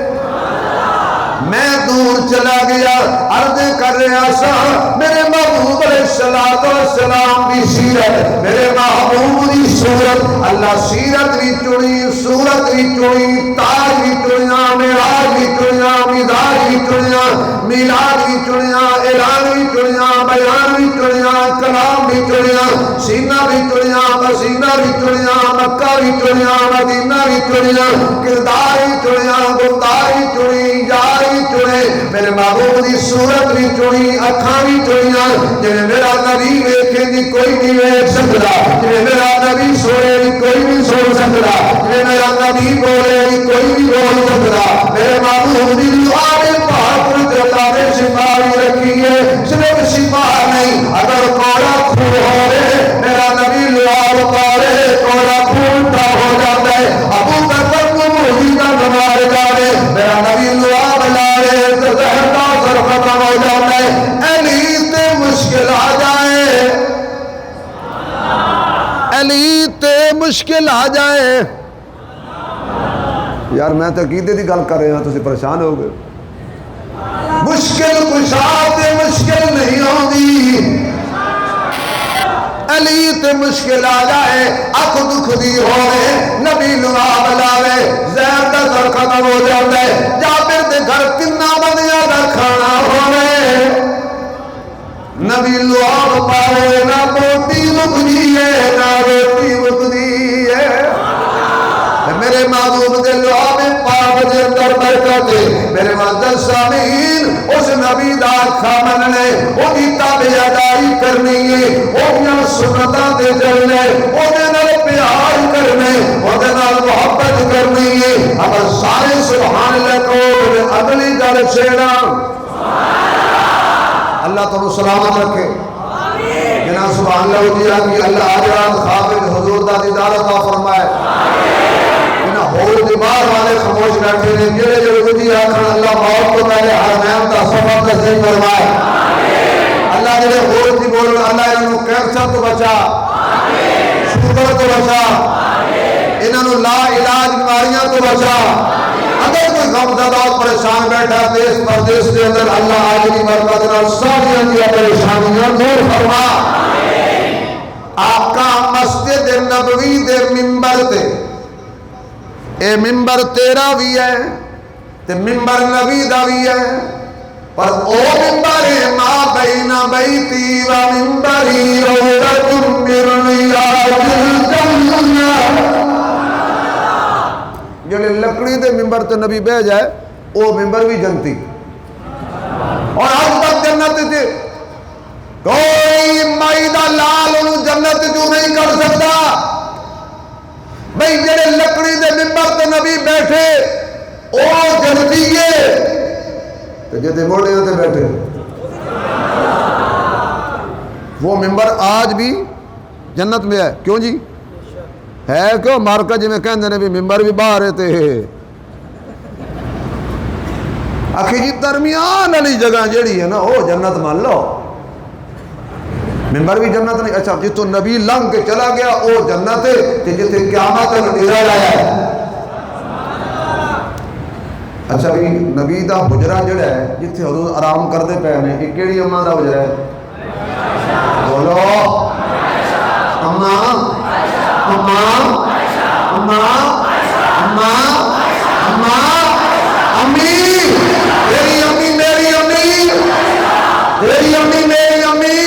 میں دور چلا گیا عرض کر رہا سا میرے محبوب علیہ السلام کی سیرت میرے محبوب کی صورت اللہ سیرت بھی چنی صورت بھی چنی تاج بھی چنیا معراج بھی چنیا مزاج بھی چنیا میلاد بھی چنیا اعلان بھی چنیا بیان بھی چنیا کلام بھی چنیا سینہ بھی چنیا پسینہ بھی چنیا مکہ بھی چنیا مدینہ بھی چنیا کردار بھی چنیا گفتار بھی چنی یار چنے میرے محبوب دی صورت بھی چنی اکھاں بھی چنیاں جنہیں میرا نبی ویکھے دی کوئی نہیں ویکھ سکتا جنہیں میرا نبی سوئے دی کوئی نہیں سو سکتا جنہیں میرا نبی بولے دی کوئی نہیں بول سکتا میرے محبوب دی دعا نے پاک رتا نے شفا بھی رکھی ہے صرف شفا نہیں اگر کوڑا خون ہو رہے میرا نبی لعاب پارے کوڑا خون کا ہو جاتا ہے ابو بکر علی تے مشکل آ جائے. یار میں تو عقیدے دی گل کر رہا ہوں، تسی پریشان ہو گئے. مشکل کشا تے مشکل نہیں ہوندی. علی تے مشکل آ جائے، اکھ دکھ دی ہوئے، نبی لوا بلاوے، زہر دا در ختم ہو جاتا ہے. جابر دے گھر کنا بندیاں دا کھانا ہوئے، نبی لوا پاوے، نہ موٹی مکدی ہے نہ روٹی مکدی ہے. میرے محبوب دے لعاب پاک دے اندر برکت ہے. میرے معزز سامعین، اس نبی دا آکھا مننے، وہ دی تابعداری کرنی ہے، وہ دیاں سنتاں تے چلنے، وہ دے نال پیار کرنے، وہ دے نال محبت کرنی ہے. اگر سارے سبحان اللہ کو اگلی گل چھیڑا، اللہ تمہیں سلامت رکھے. جناب سبحان اللہ ہوجیہ کہ اللہ آجرات خافظ حضور دا دیدار عطا فرمائے. اور دماغ والے خاموش بیٹھے نے، جڑے جڑے وجی آخر اللہ موت کو پہلے حرمین کا سفر نصیب فرمائے. اللہ جڑے اور دی بولن، اللہ انہوں کینسر تو بچا، شوگر تو بچا، انہوں لا علاج بیماریاں تو بچا. اگر کوئی غم زدہ اور پریشان بیٹھا دیس پردیس کے اندر، اللہ آجری برکت نال ساری اندیا پریشانیاں دور فرما. آقا مسجد نبوی دے منبر تے، اے ممبر تیرا بھی ہے تے ممبر نبی دا بھی ہے، پر او ممبر ما بین بیتی و ممبری روضۃ من ریاض الجنہ. جڑے لکڑی دے ممبر تے نبی بہ جائے او ممبر بھی جنتی. اور آج تک جنت تے کوئی مائی دا لال انہوں جنت جو نہیں کر سکتا. بھئی جڑے لکڑی دے ممبر تے نبی بیٹھے او جنتی ہے، تو جدے موڑے ہوتے بیٹھے وہ ممبر آج بھی جنت میں ہے. کیوں جی ہے کیوں مارکا جی میں کہندے نے بھی ممبر بھی باہر رہتے ہیں. آخی جی درمیان والی جگہ جڑی ہے نا وہ جنت مان لو، ممبر بھی جنت نہیں. اچھا جتو نبی لنگ کے چلا گیا او جنت ہے، جتے قیامت نتیرہ لایا ہے. اچھا بھی نبی دا حجرہ جڑا ہے جتے حضور آرام کر دے پہنے، ایک کیڑی اماں دا حجرہ ہے؟ بولو اماں اماں اماں اماں اماں امی، تیری امی میری امی، تیری امی میری امی.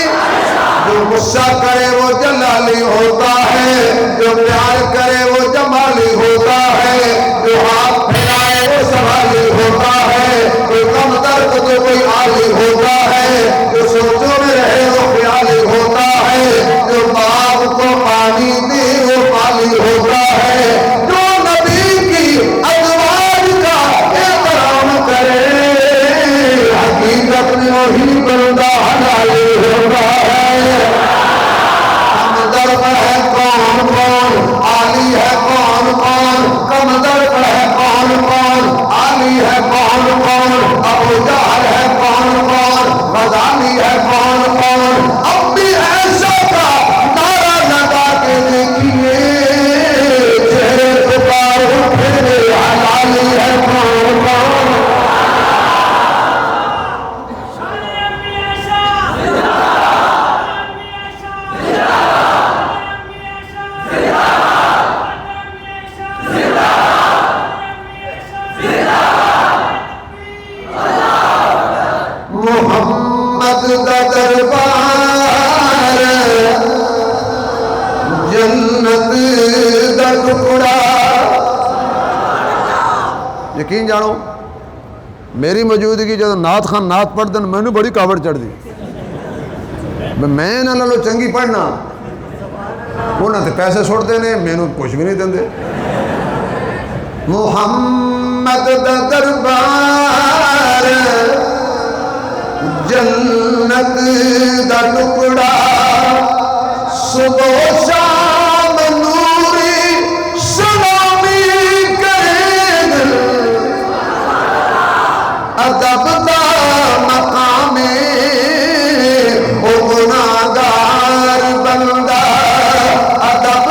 جو غصہ کرے وہ جلالی ہوتا ہے، جو پیار کرے وہ جمالی ہوتا ہے، جو ہاتھ پھیلائے وہ سنبھالی ہوتا ہے، کوئی کم درد تو کوئی عالی ہوتا ہے، جو سوچوں میں رہے وہ خیالی ہوتا ہے، جو باغ کو پانی دے وہ پالی ہوتا ہے. جو نبی کی ازواج کا احترام کرے حقیقت میں وہی بندہ حلالی ہوتا ہے. ہے کون کون عالی ہے کون کون، کمدر ہے کون کون عالی ہے کون کون، ابو جہل ہے کون کون، غزالی ہے کون کون. اب بھی ایسا کا نعرہ لگا کے دیکھیے، چہرے پکار اٹھے حلالی ہے کون کون. محمد دا دربار جنت دا ٹکڑا. یقین جانو میری موجودگی جب نعت خان نعت پڑھ دن میں نے بڑی کاوڑ چڑھ دی. میں نہ لو چنگی پڑھنا انہوں نے پیسے چھوڑ دینے، میں نے کچھ بھی نہیں دیں دے. محمد دا دربار جنت دا ٹکڑا، صبح و شام نوری سلامی کرے دل، ادب دا مقام او گناہگار بندہ، ادب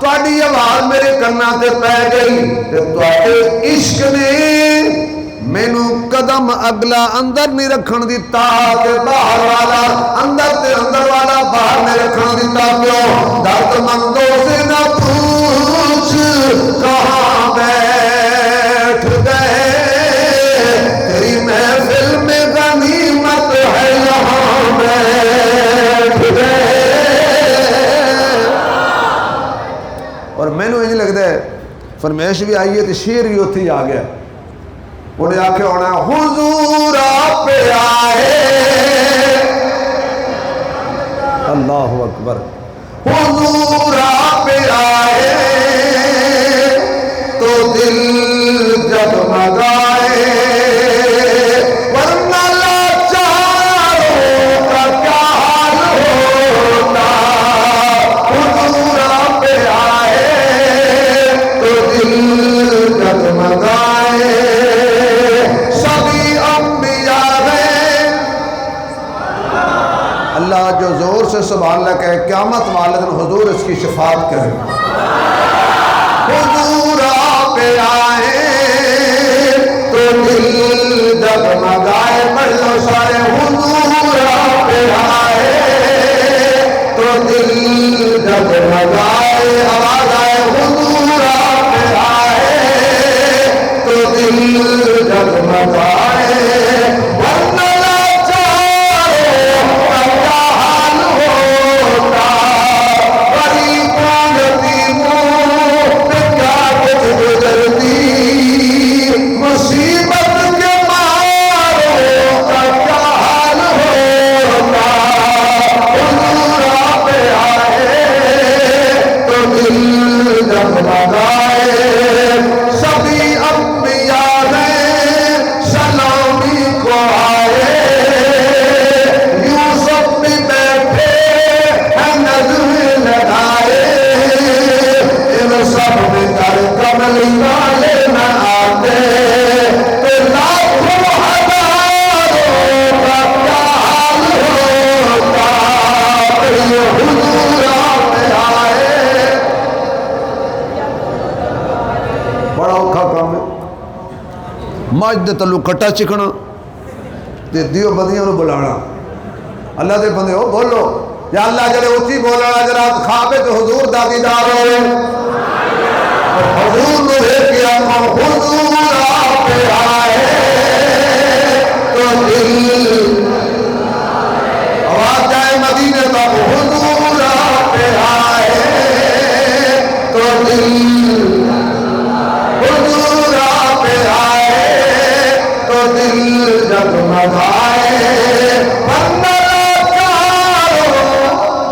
تواڈی آواز میرے کنا تے پی گئی تے تواڈے عشق نے مینو قدم اگلا اندر نہیں رکھن دیتا تے باہر والا اندر تے اندر والا باہر نہیں رکھن دیتا کیوں درد مندوں سے نہ پوچھ کہاں بیٹھ گئے تیری محفل میں غنیمت ہے یہاں بیٹھ گئے اور مینو یہ لگتا ہے فرمائش بھی آئی ہے تو شیر بھی اتنے ہی آ گیا انہیں آکھے ہونا حضور آپ آئے اللہ اکبر حضور آپ آئے تو دل جگمگائے ورنہ لاچاروں کا کیا حال ہوتا حضور آپ آئے تو دل جگمگائے سبھی انبیاء ہیں اللہ جو زور سے سبحان اللہ کہے قیامت والے دن حضور اس کی شفاعت کرے حضور آپ آئے تو دل جگمگائے پڑھ لو سارے حضور آپ آئے تو دل جگمگائے آواز آئے حضور آپ آئے تو دل جگمگائے ورنہ لاچاروں کا کیا حال ہوتا غریبوں یتیموں پہ کیا کچھ گزرتی مصیبت کے ماروں کا کیا حال ہوتا حضور آپ آئے تو دل جگمگائے سبھی انبیاء ہیں سلامی کو آئے یوسف بھی بیٹھے ہیں نظر لگائے ان سب میں در کمل والے نہ آتے تو لاکھوں ہزاروں کا کیا حال ہوتا حضور آپ آئے بڑا اوکھا کام ہے مجھ دے تلو کٹا چکنا تے دیو بندیاں نو بلانا اللہ دے بندے ہو بولو یا اللہ جڑے اچھی بولنا جڑا خوابے تو حضور دا دیدار ہوئے حضور نو دیکھ کے آقا حضور آپ آئے تو دل آواز جائے مدینے تک حضور آپ آئے تو دل حضور آپ آئے تو دل جگمگائے ورنہ لاچاروں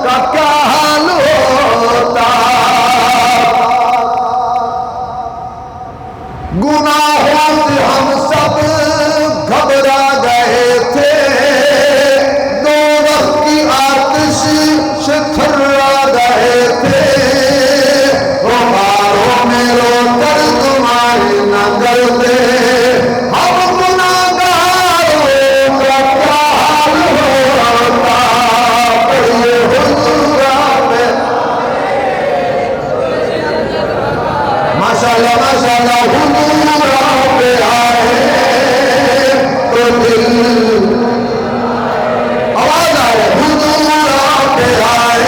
کا کیا حال ہوتا گناہوں سے ہم سب گھبرا گئے تھے دوزخ کی آتش سے تھرا گئے تھے غباروں میں رو کر تمہاری نہ کرتے ہم گناہگاروں کا کیا حال ہوتا پڑھیے حضور آپ ماشاءاللہ ماشاءاللہ حضور آپ آئے تو دل آواز آئے حضور آپ آئے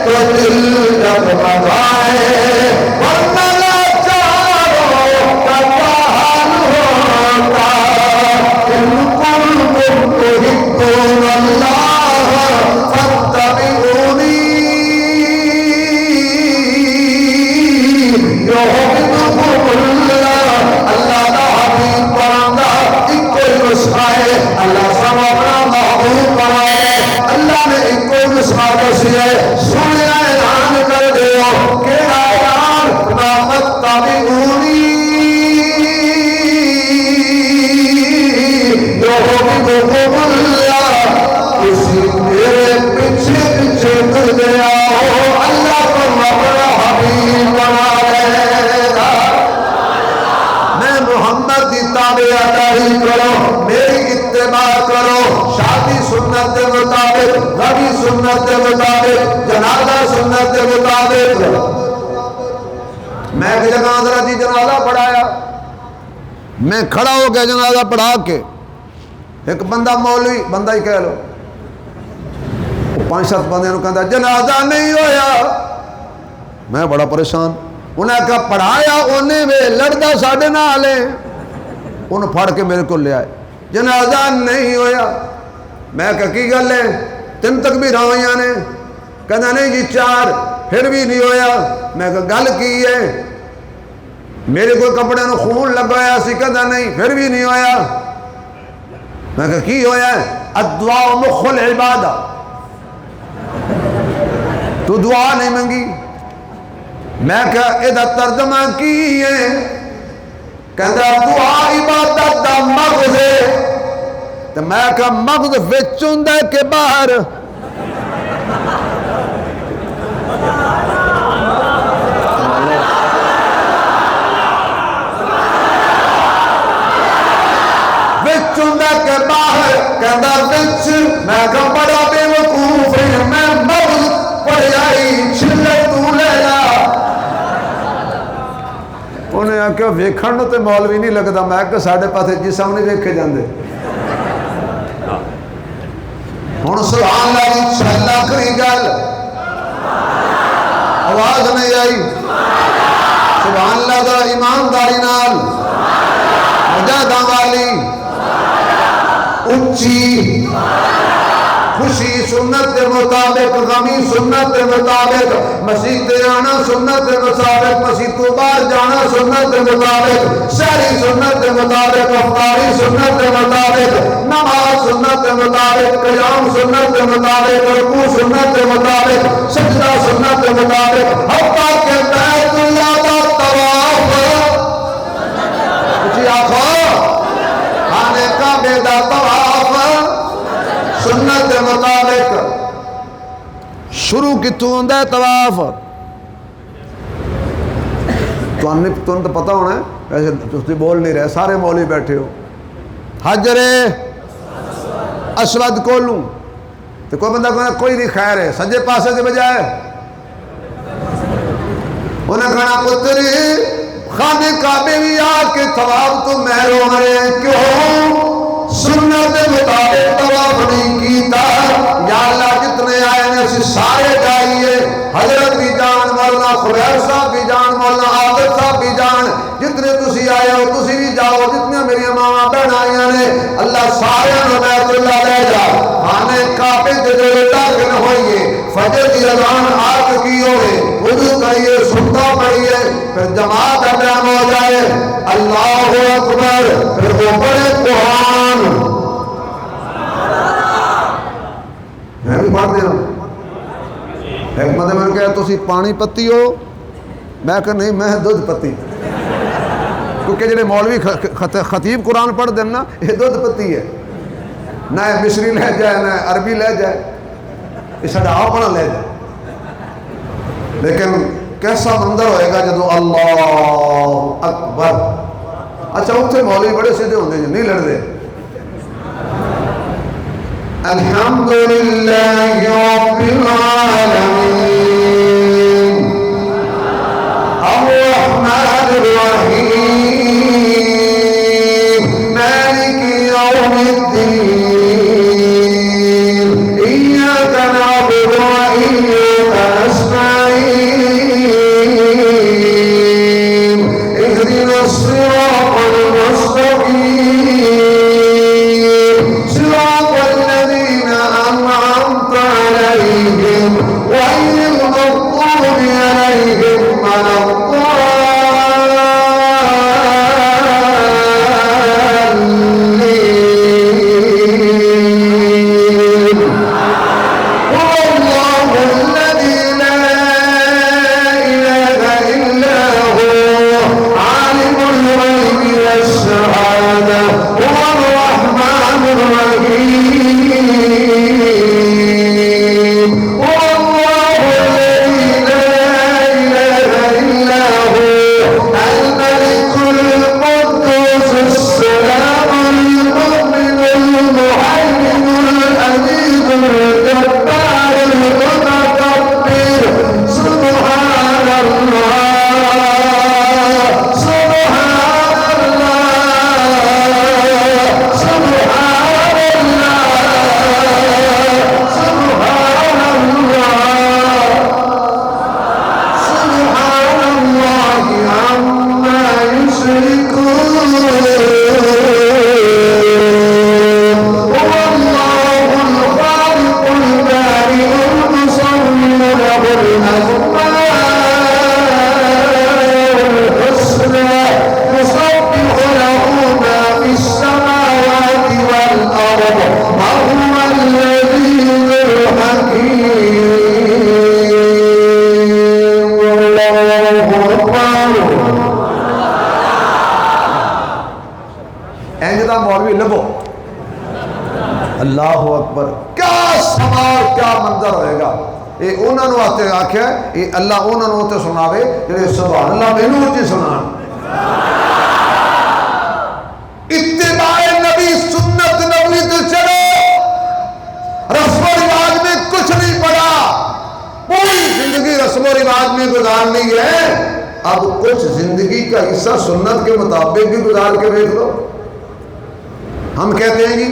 تو دل جگمگائے ورنہ لاچاروں کا کیا حال ہوتا ان کنتم تحبون اللہ فاتبعونی یحببکم اللہ اللہ دا حبیب بنانا ایک کوئی نسخہ ہے اللہ سب اپنا محبوب بنائے اللہ نے ایک کوئی نسخہ دسی ہے سنے اعلان کر دیو کیڑا اعلان فاتبعونی یحببکم اللہ کسی میرے پیچھے پیچھے کر گیا ہو اللہ کو اپنا حبیب بنا لے گا میں محمد کی تابعداری کرو میری اتباع کرو، شادی سنت کے مطابق، غمی سنت کے مطابق، جنازہ سنت کے مطابق۔ میں ایک جگہ حضرت جی جنازہ پڑھایا، میں کھڑا ہو کے جنازہ پڑھا کے ایک بندہ مولوی بندہ ہی کہہ لو 5-7 بندے نے کہا جنازہ نہیں ہویا، میں بڑا پریشان۔ انہیں کہا پڑھایا انہیں وے لڑدا ساڑھے نال ہے، انہیں پھاڑ کے میرے کو لے آئے، جنازہ نہیں ہویا۔ میں کہا کی گل ہے، 3 تکبیراں ہوئیاں نے، کہنا نہیں جی 4، پھر بھی نہیں ہویا۔ میں کہا گل کی ہے، میرے کوئی کپڑے نو خون لگایا سی، کہنا نہیں پھر بھی نہیں ہویا۔ میں کہا کی ہویا ہے، الدعاء مخ العبادہ، تو دعا نہیں منگی۔ میں کہا ادھا ترجمہ کی ہے، کہتا دعا عبادت دا مغز ہے، تو میں کہا مغز وچ ہوندا ہے کہ باہر؟ وچ ہوندا ہے کہ باہر؟ کہتا وچ۔ میں کہا بڑا بے وقوف ہے، میں مغز پڑھائی چھلے تو لے جا۔ انہیں آخیا ویکھن نو تے مولوی نہیں لگتا، میں کہ ساڈے پاسے جسم نہیں ویکھے جاندے۔ ہن سبحان اللہ دی چھل آخری گل، آواز نہیں آئی؟ سبحان اللہ دا ایمانداری نال، مجاہداں والی، اچھی، خوشی سنت کے مطابق، غمی سنت کے مطابق، مسجد تے آنا سنت کے مطابق، مسجد تو باہر جانا سنت کے مطابق، شہری سنت کے مطابق، افطاری سنت کے مطابق، نماز سنت کے مطابق، قیام سنت کے مطابق، رکوع سنت کے مطابق، سجدہ سنت کے مطابق، حتیٰ کہ بیت اللہ کا طواف، کچھ آخو خانے کعبے دا طواف سنت کے مطابق۔ شروع کتوں ہوندا ہے طواف؟ تمہیں تو پتہ ہونا ہے، ویسے تسی بول نہیں رہے، سارے مولوی بیٹھے ہو۔ حجر اسود کولوں تو کوئی بندہ کہنا کوئی نہیں خیر ہے، سجے پاسے کے بجائے انہیں کہنا پتری خانے کعبے بھی آ کے طواف تو محروم ہے، کیوں؟ سنت مطابق طواف نہیں کیتا۔ یا اللہ جتنے آئے نے اسی سارے جائیے، حضرت بھی جان، مولانا خبیر صاحب بھی جان، مولانا عابد صاحب بھی جان، جتنے تسی آئے ہو تسی بھی جاؤ، جتنے میری ماما بہن آئیاں نے اللہ سارے نو بیت اللہ لے جا۔ خانے کعبے کے جو داخل ہوئیے، فجر کی اذان آگ کی ہوئے، وضو کریے، سنتا پڑھیے، پھر جماعت اپنا ہو جائے، اللہ اکبر، پھر وہ بڑے قرآن میں بھی پڑھ دے رہا ہوں۔ ایک مدد میں نے کہا تسی پانی پتی ہو، میں کہا نہیں میں دودھ پتی، کیونکہ جنہیں مولوی خطیب قرآن پڑھ دینا یہ دودھ پتی ہے، نہ مصری لے جائے نہ عربی لے جائے، یہ ساڈا اپنا لے جائے۔ لیکن کیسا منظر ہوئے گا جدو اللہ اکبر، اچھا اتنے مولوی بڑے سیدھے ہوندے جو نہیں لڑتے، الحمدللہ رب العالمین الرحمن الرحیم مالک یوم الدین ایاک نعبد و ایاک نستعین اهدنا الصراط المستقیم صراط الذین أنعمت عليهم اینج دا مولوی لبو. اللہ اکبر، کیا سماع کیا منظر ہوئے گا. یہ انہوں نے آتے آکھیا یہ اللہ انہوں نے ہوتے سناوے جڑے سبحان اللہ مینوں اچھی سنان. اتباع نبی سنت نبی تو چلو، رسم و رواج میں کچھ نہیں پڑا، پوری زندگی رسم و رواج میں گزارنی ہے. اب کچھ زندگی کا حصہ سنت کے مطابق بھی گزار کے دیکھ لو. ہم کہتے ہیں جی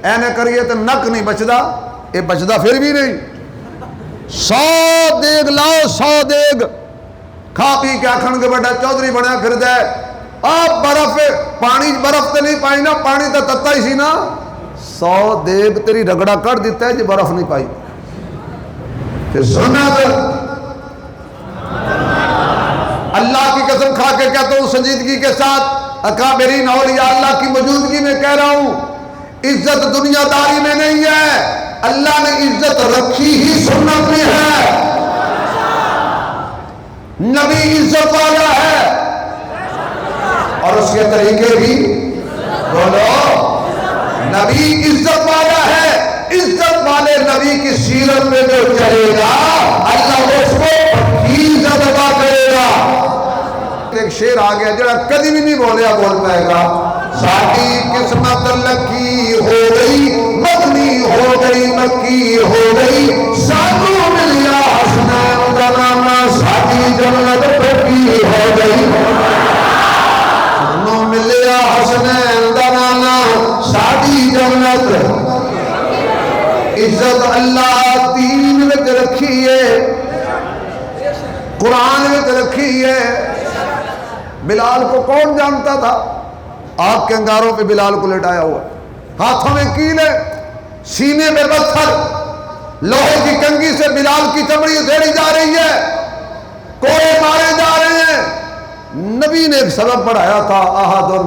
اے نہ کریے تو نک نہیں بچدا، یہ بچدا پھر بھی نہیں. 100 دیگ لاؤ، 100 دیگ کھا پی کے آکھن کے بڑا چودھری بنیا پھر دے. آپ برف پانی برف تے نہیں پائی نا، پانی تو تتا ہی سی نا. 100 دیگ تیری رگڑا کر دیتا ہے جی برف نہیں پائی. سنت اللہ کی قسم کھا کے کہتا ہوں سنجیدگی کے ساتھ، اکابرین اولیاء اللہ کی موجودگی میں کہہ رہا ہوں، عزت دنیا داری میں نہیں ہے، اللہ نے عزت رکھی ہی سنت میں ہے. نبی عزت والا ہے اور اس کے طریقے بھی بولو. نبی عزت والا ہے، عزت والے نبی کی سیرت میں جو چلے گا اللہ اس کو عزت عطا کرے گا. ایک شعر آ گیا جڑا کدی بھی نہیں بولیا بول پائے گا. ساڈی قسمت لکھی ہو گئی مدنی ہو گئی مکی ہو گئی، سانو ملیا حسنین دا نامہ ساڈی جنت پکی ہو گئی. سانو ملیا حسنین دا نامہ ساڈی جنت. عزت اللہ دین میں رکھی ہے، قرآن میں رکھی ہے. بلال کو کون جانتا تھا؟ آگ کے انگاروں پہ بلال کو لٹایا ہوا، ہاتھوں میں کیلیں، سینے میں پتھر، لوہے کی کنگھی سے بلال کی چمڑی ادھیڑی جا رہی ہے، کوڑے مارے جا رہے ہیں. نبی نے ایک سبب پڑھایا تھا، احدن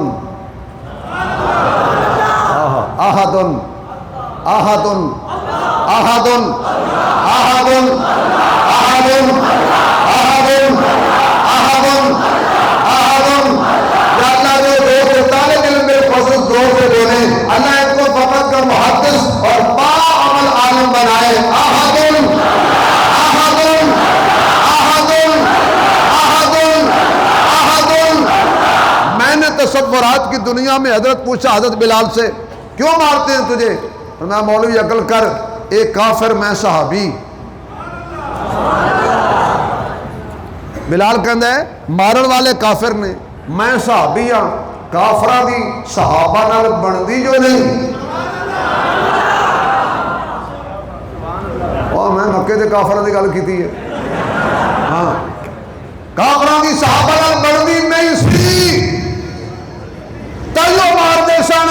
احدن احدن احدن احدن احدن احدن احدن احدن. یا اللہ جو دو طالب علم میرے فضل دو سے بولے، اللہ ان کو فقط کا محدث اور با عمل عالم بنائے. احدن احدن احدن احدن احدن. میں نے تصورات کی دنیا میں حضرت پوچھا حضرت بلال سے کیوں مارتے ہیں تجھے؟ میں مولوی عقل کر، ایک کافر میں صحابی. بلال کہندا ہے مارن والے کافر نے، میں صحابی ہاں، کافراں دی صحابہ نال بندی جو نہیں. اور میں مکے دے کافراں دی گل کیتی ہے. ہاں کافراں دی صحابہ نال بندی نہیں سی، تائیوں مار دے سن.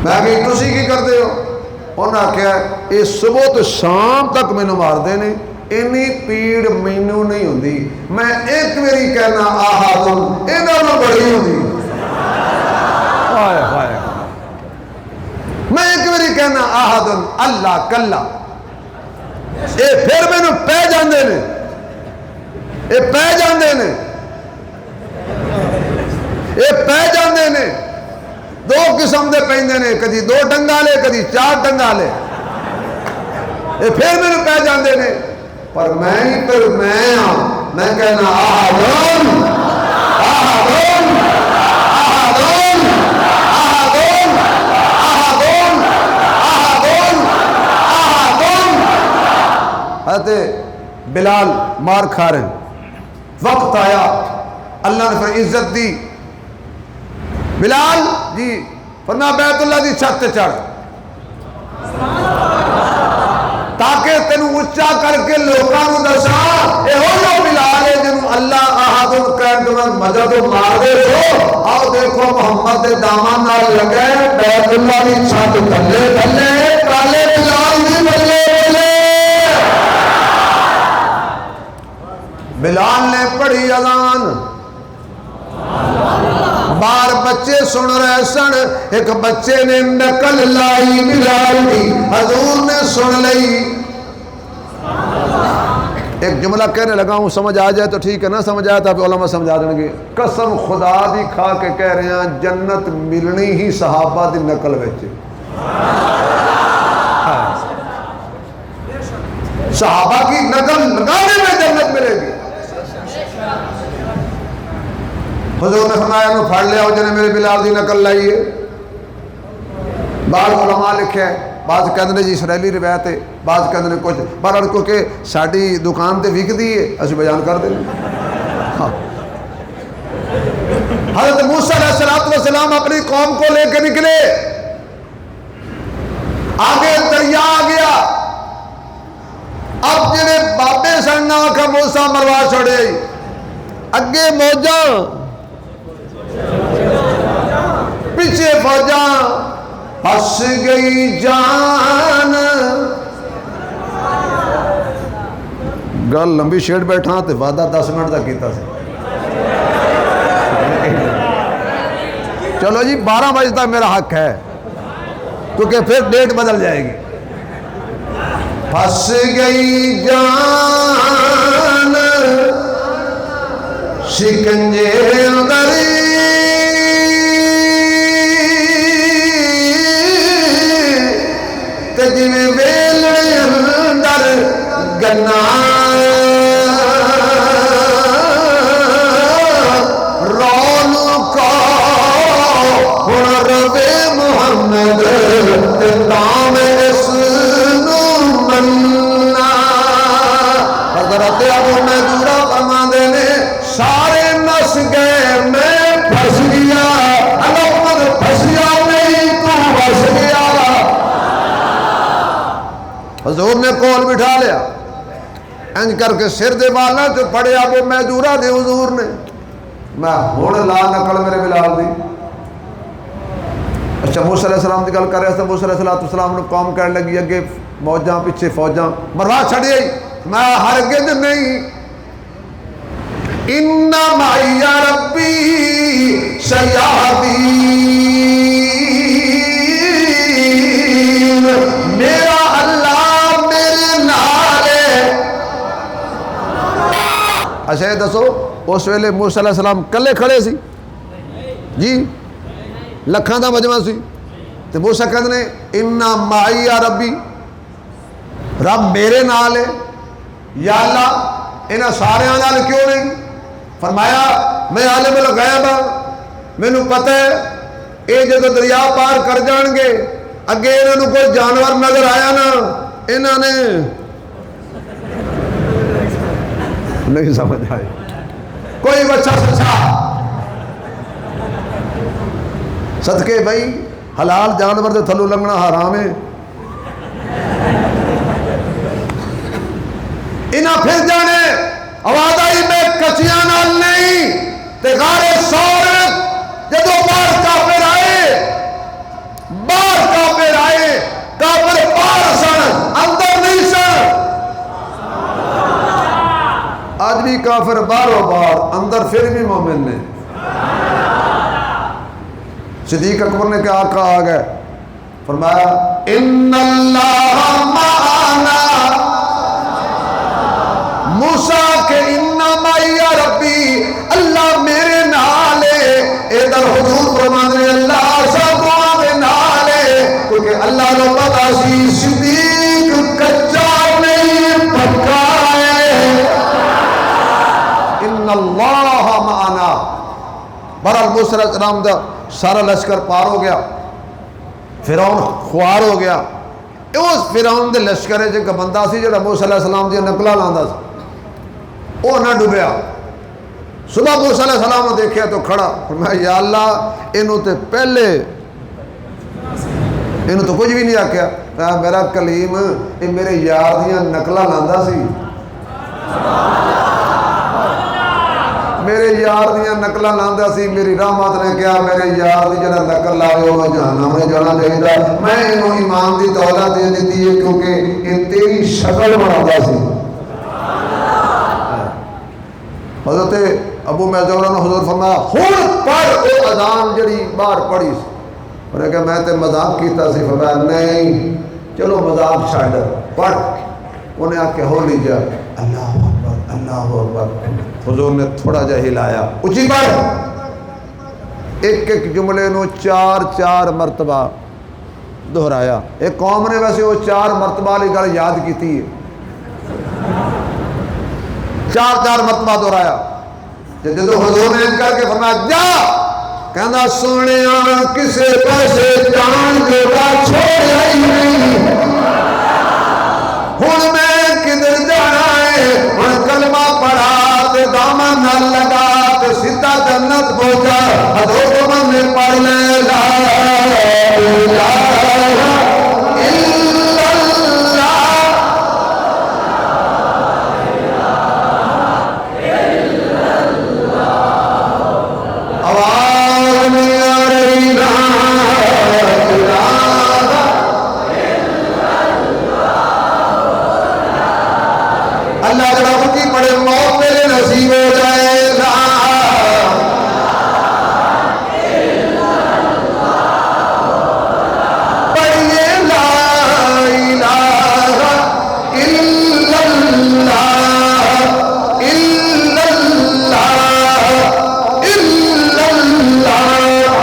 میں کہ تسی کی کرتے ہو؟ انہاں آخیا یہ صبح تو شام تک مینوں ماردے نے، اینی پیڑ مینوں نہیں ہوندی، میں ایک میری کہنا احدن انہاں نوں بڑی ہوندی. ہائے ہائے، میں ایک میری کہنا احدن اللہ کلا. اے پھر مینوں پہ جاندے نے، اے پہ جاندے نے، اے پہ جاندے نے. دو قسم دے پہندے نے، کدی 2 ڈنگا لے کدی 4 ڈنگا لے. یہ پھر میرے پہ جاندے نے، پر میں ہی پھر میں ہاں. میں کہنا احدن احدن احدن احدن احدن احدن احدن. حضرت بلال مار کھا رہے، وقت آیا اللہ نے پھر عزت دی. بلال جی فرمایا بیت اللہ دی چھت تے چڑھ تاکہ تینوں اچا کر کے لوکاں نوں دساں اے ہو جو بلال ہے جنوں اللہ احد کہن دے مدد مار دے ہو. آؤ دیکھو محمد دے دامن نال لگے بیت اللہ دی چھت تھلے تھلے کالے بلال دی بلے بلے. بلال نے پڑھی اذان، بار بچے سن رہے سن. ایک بچے نے نقل لائی بلال دی، حضور نے سن لئی. ایک جملہ کہنے لگا ہوں، سمجھ آ جائے تو ٹھیک ہے، نہ سمجھ آیا تو علماء سمجھا دیں گے۔ قسم خدا دی کھا کے کہہ رہے ہیں، جنت ملنی ہی صحابہ دی نقل وچ، صحابہ کی نقل لگانے میں جنت ملے گی۔ حضور نے فرمایا انہوں پھڑ لیا ہو جنہیں میرے بلال دی نقل لائیے۔ بعض علماء لکھے ہیں، بعض کہتے ہیں جی اسرائیلی روایت ہے، بعض کہتے ہیں کچھ، پر کیونکہ ساری دکان تے وک دی ہے اسی بیان کر دیں۔ حضرت موسیٰ علیہ السلام اپنی قوم کو لے کے نکلے، آگے دریا آ گیا، اب جنہیں بابے سننا آکھا موسیٰ مروا چھوڑے، اگے موجاں پیچھے فوجاں، پھنس گئی جان۔ گل لمبی شیٹ بیٹھا تے وعدہ 10 منٹ تک کیتا سے، چلو جی 12 بجے تک میرا حق ہے کیونکہ پھر ڈیٹ بدل جائے گی۔ پھنس گئی جان شکنجے اندر، جویں ویلڑے اندر گنا، رونق ہن روے محمد تے نام اس نوں مننا۔ حضرت ابو محذورہ فرماندے نے سارے نس گئے میں پھنس گیا، محمد پھنس گیا نہیں تو بس گیا۔ حضور نے کول بٹھا لیا، انج کر کے سر دے والا جو پڑے ابو محذورہ دے حضور نے، میں ہن لا نقل میرے بلال دی۔ اچھا موسیٰ علیہ السلام دی گل کر رہا تھا، موسیٰ علیہ السلام نے قوم کہنے لگی اگے موجاں پیچھے فوجاں، مروا چھڑی، میں ہرگز نہیں، ان معی ربی سیہدین، میرا اللہ میرے نال ہے۔ اچھا یہ دسو اس ویلے موسیٰ علیہ السلام کلے کھڑے سی جی، لکھاں دا مجمع سی، تے موسیٰ کہندے نے ان معی ربی، رب میرے نال ہے۔ یا اللہ انہاں سارے نال کیوں نہیں؟ فرمایا میں عالم الغیب ہاں، مینوں پتہ ہے اے جدوں دریا پار کر جان گے اگے انہاں نوں کوئی جانور نظر آیا نا، انہاں نے نہیں سمجھ آئی، کوئی بچہ سچا صدقے بھائی حلال جانور دے تھلو لنگنا حرام ہے۔ انہاں پھر جانے آواز آئی میں کچیاں نال نہیں تے غارے سور، جدو باہر کافر آئے، باہر کافر آئے، کافر باہر سن اندر نہیں سن۔ آج بھی کافر باہر باہر، اندر پھر بھی مومن نے۔ صدیق اکبر نے کیا آقا آ گئے، فرمایا ان اللہ معنا، موسیٰ کے ان معی ربی، اللہ میرے نال ہے۔ ادھر حضور فرماندے اللہ سب دے نال ہے، کیونکہ اللہ نے پتا سی صدیق کچا نہیں پکا ہے۔ ان اللہ معنا۔ بہرحال موسیٰ علیہ السلام دا سارا لشکر پار ہو گیا، فرعون خوار ہو گیا۔ اس فرعون دے لشکر ایک بندہ سی جڑا موسیٰ علیہ السلام دی نقلہ لاندا سی، وہ نہ ڈوبیا۔ صبح موسیٰ علیہ السلام نے دیکھا تو کھڑا، فرمایا یا اللہ انہوں تے پہلے انہوں تو کچھ بھی نہیں آکھیا، میرا کلیم یہ میرے یار دیاں نقلہ لاندا سی، میرے یار دیاں نقلہ لاندا سی، میری رحمت نے کیا میرے یار دی جڑا نقل لاوے وہ جہنم میں جانا چاہیے، میں انہوں ایمان دی دولت دے دیتی ہے کیونکہ یہ تیری شکل بناتا سی۔ حضرت ابو محذورہ نے حضور فرمایا ہن پڑھ او اذان جڑی باہر پڑھی سی، انہوں نے کہا میں تے مذاق کیتا سی، فرمایا نہیں چلو مذاق چھڈ پڑھ، انہیں آکھیا ہو لی جا اللہ اکبر اللہ اکبر۔ حضور نے تھوڑا جا ہلایا، اونچی پڑھ، ایک ایک جملے نو چار چار مرتبہ دہرایا۔ ایک قوم نے ویسے وہ چار مرتبہ والی گل یاد کیتی ہے، چار چار مرتبہ دہرایا۔ جدو حضور نے کر کے فرمایا جا، کہنا سونیا کسے پاسے جان جوڑا چھوڑیا ہی نہیں، ہن میں کدھر جانا ہے، ہن کلمہ پڑھا تے دامن نہ لگا تے سیدھا جنت پہنچا۔ حضور من نے پڑھ لے لا الہ الا اللہ، آواز نہیں آ رہی لا الہ الا اللہ جڑا اونچی پڑھے موت میرے نصیب ہو جائے لا پڑھیے لا الہ الا اللہ الا اللہ الا اللہ،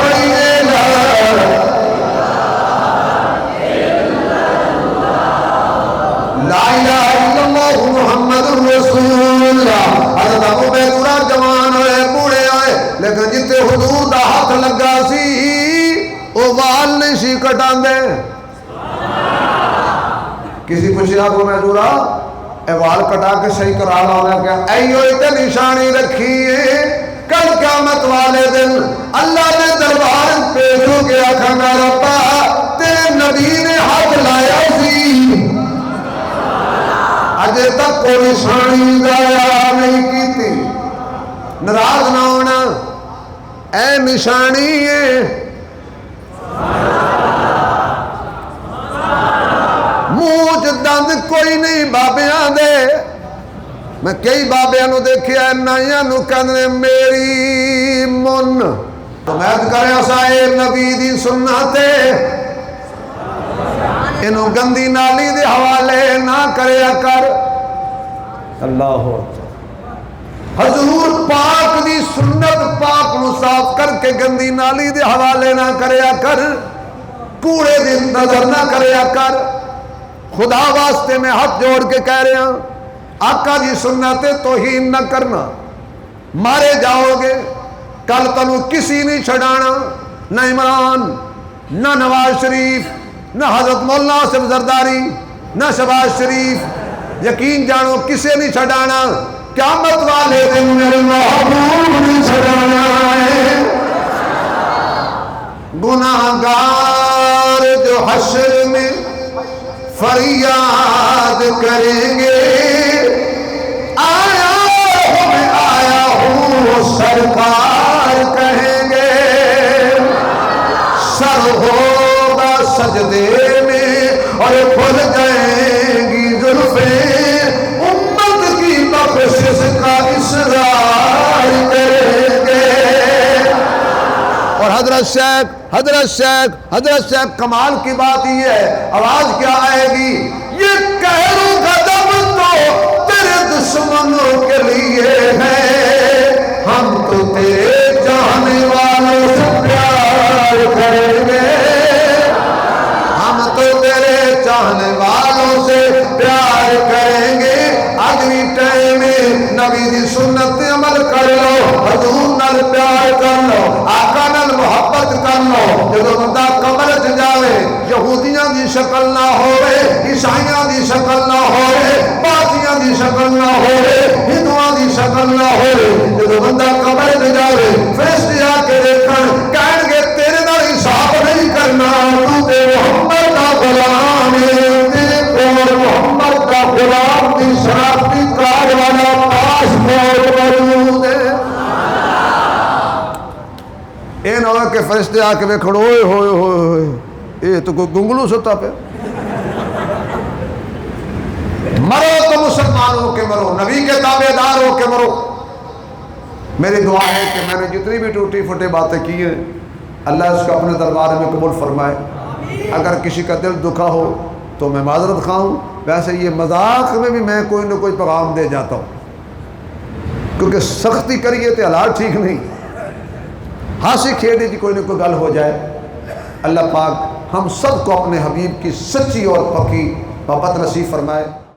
پڑھیے لا لا الہ الا اللہ محمد رسول اللہ۔ حضرت ابو بیدورہ جوان ہوئے بوڑھے ہوئے، لیکن جتے حضور دا ہاتھ لگا سی وہ وال نہیں سی کٹان دے۔ کسی پوچھے ابو بیدورہ اے وال کٹا کے صحیح کرا لا ہوگا کیا؟ ایو تے نشانی رکھی ہے، کل قیامت والے دن اللہ نے دربار پیش ہو کے آکھا گا ربا تیرے نبی نے ہاتھ لایا سی، اجے تک کوئی نشانی ضائع نہیں کیتی، ناراض نہ ہونا، اے نشانی ہے منہ چ دند کوئی نہیں بابیاں دے۔ میں کئی بابیاں نو دیکھیا نائیاں نو کہندے میری من، تو میں کرے اسا اے نبی دی سنت ہے، انہوں گندی نالی دے حوالے نہ کریا کر۔ اللہ حضور پاک دی سنت پاک نو صاف کر کے گندی نالی دے حوالے نہ کریا کر، کوڑے دی نظر نہ کریا کر۔ خدا واسطے میں ہاتھ جوڑ کے کہہ رہا ہوں آقا دی سنت توہین نہ کرنا، مارے جاؤ گے، کل تنو کسی نہیں چھڑانا، نہ عمران نہ نواز شریف نہ حضرت مولانا آصف زرداری نہ شہباز شریف، یقین جانو کسے نہیں چھڑانا، قیامت والے دن میرے محبوب نہیں چھڑانا ہے۔ گناہگار جو حشر میں فریاد کریں گے، آیا ہوں میں آیا ہوں سرکار کہیں گے، سر ہوگا سجدے میں اور کھل جائیں گی زلفیں، امت کی بخشش کا اصرار کریں گے۔ اور حضرت شیخ کمال کی بات یہ ہے، آواز کیا آئے گی، یہ قہر و غضب تو تیرے دشمنوں کے لیے ہے، ہم تو تیرے چاہنے والوں سے پیار کریں گے، ہم تو تیرے چاہنے والوں سے پیار کریں گے۔ اگلی ٹائم میں نبی دی سنت عمل کر لو، حضور نال پیار کر لو، آقا نال محبت کر لو، جدو بندہ قبر چ جاوے یہودیاں دی شکل نہ ہوئے، عیسائیاں دی شکل نہ ہوئے، پارسیاں دی شکل نہ ہوئے، ہندوؤں دی شکل نہ ہوئے، جدو بندہ قبر چ جاوے فرشتے آ کے دیکھن کہن گے تیرے نال حساب نہیں کرنا، تو تے محمد دا غلام ہے، تیرے کول محمد دا غلام دی شناختی کارڈ والا پاسپورٹ موجود ہے۔ اے نہ ہو کہ فرشتے آ کے ویکھن ہوئے ہوئے ہوئے ہوئے اے تو کوئی گنگلو ستا پہ، مرو تو مسلمان ہو کے مرو، نبی کے تابع دار ہو کے مرو۔ میری دعا ہے کہ میں نے جتنی بھی ٹوٹی پھوٹی باتیں کی ہیں اللہ اس کو اپنے دربار میں قبول فرمائے۔ اگر کسی کا دل دکھا ہو تو میں معذرت خواہ ہوں، ویسے یہ مذاق میں بھی میں کوئی نہ کوئی پیغام دے جاتا ہوں، کیونکہ سختی کریے تو حالات ٹھیک نہیں، ہنسی کھیڑی کی کوئی نہ کوئی گل ہو جائے۔ اللہ پاک ہم سب کو اپنے حبیب کی سچی اور پکی محبت نصیب فرمائے۔